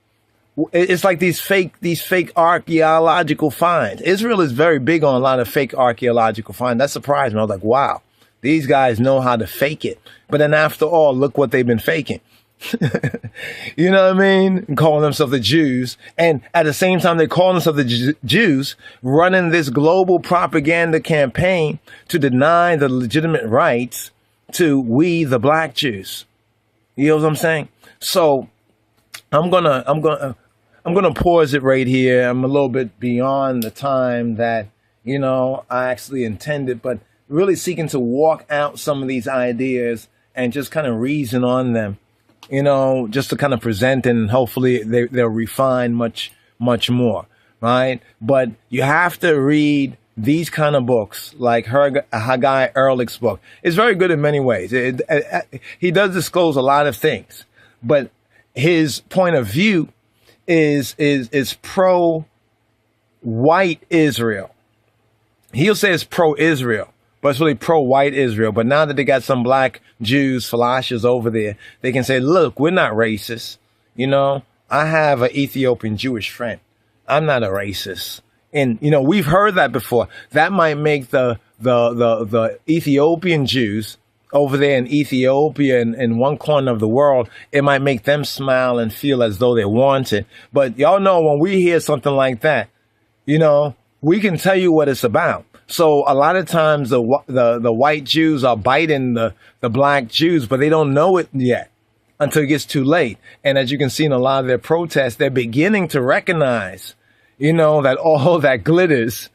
It's like these fake archaeological finds. Israel is very big on a lot of fake archaeological finds. That surprised me. I was like, wow, these guys know how to fake it. But then after all, look what they've been faking. You know what I mean? Calling themselves the Jews. And at the same time, they call themselves the Jews, running this global propaganda campaign to deny the legitimate rights to we, the black Jews. You know what I'm saying? So I'm gonna pause it right here. I'm a little bit beyond the time that, I actually intended, but really seeking to walk out some of these ideas and just kind of reason on them. Just to kind of present, and hopefully they'll refine much, much more, right? But you have to read these kind of books, like Haggai Ehrlich's book. It's very good in many ways. He does disclose a lot of things, but his point of view is pro-white Israel. He'll say it's pro-Israel, but it's really pro-white Israel. But now that they got some black Jews, Falashas over there, they can say, look, we're not racist. I have an Ethiopian Jewish friend. I'm not a racist. And, we've heard that before. That might make the Ethiopian Jews over there in Ethiopia and in one corner of the world, it might make them smile and feel as though they're wanted. But y'all know when we hear something like that, you know, we can tell you what it's about. So a lot of times the white Jews are biting the black Jews, but they don't know it yet until it gets too late. And as you can see in a lot of their protests, they're beginning to recognize, you know, that all that glitters,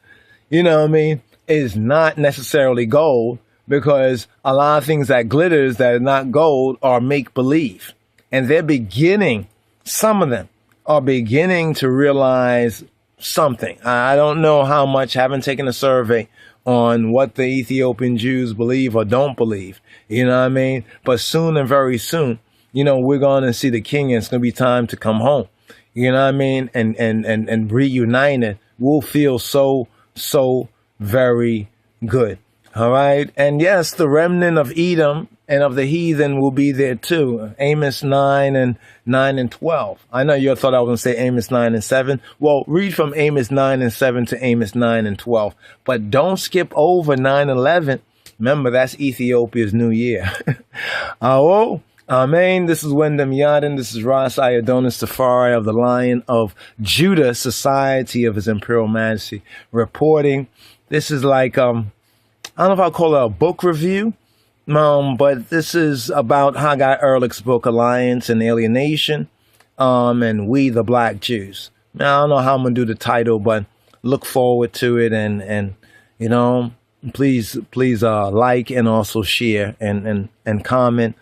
you know what I mean, is not necessarily gold, because a lot of things that glitters that are not gold are make-believe. And they're beginning, some of them are beginning to realize something. I don't know how much, haven't taken a survey on what the Ethiopian Jews believe or don't believe, you know what I mean? But soon and very soon, you know, we're going to see the king, and it's going to be time to come home, you know what I mean? And reunited, we'll feel so very good. All right. And yes, the remnant of Edom and of the heathen will be there too. Amos 9 and 12. I know you thought I was going to say Amos 9 and 7. Well, read from Amos 9 and 7 to Amos 9 and 12. But don't skip over 9/11. Remember, that's Ethiopia's new year. Oh, amen. This is Wyndham Yadin. This is Rastafari of the Lion of Judah, Society of His Imperial Majesty, reporting. This is like, I don't know if I'll call it a book review, but this is about Haggai Ehrlich's book, Alliance and Alienation, and We the Black Jews. Now, I don't know how I'm going to do the title, but look forward to it, and you know, please like and also share and comment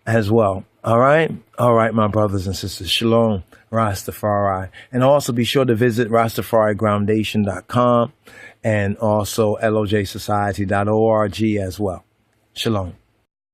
as well. All right, my brothers and sisters. Shalom, Rastafari. And also be sure to visit RastafariGroundation.com and also LOJSociety.org as well. Shalom.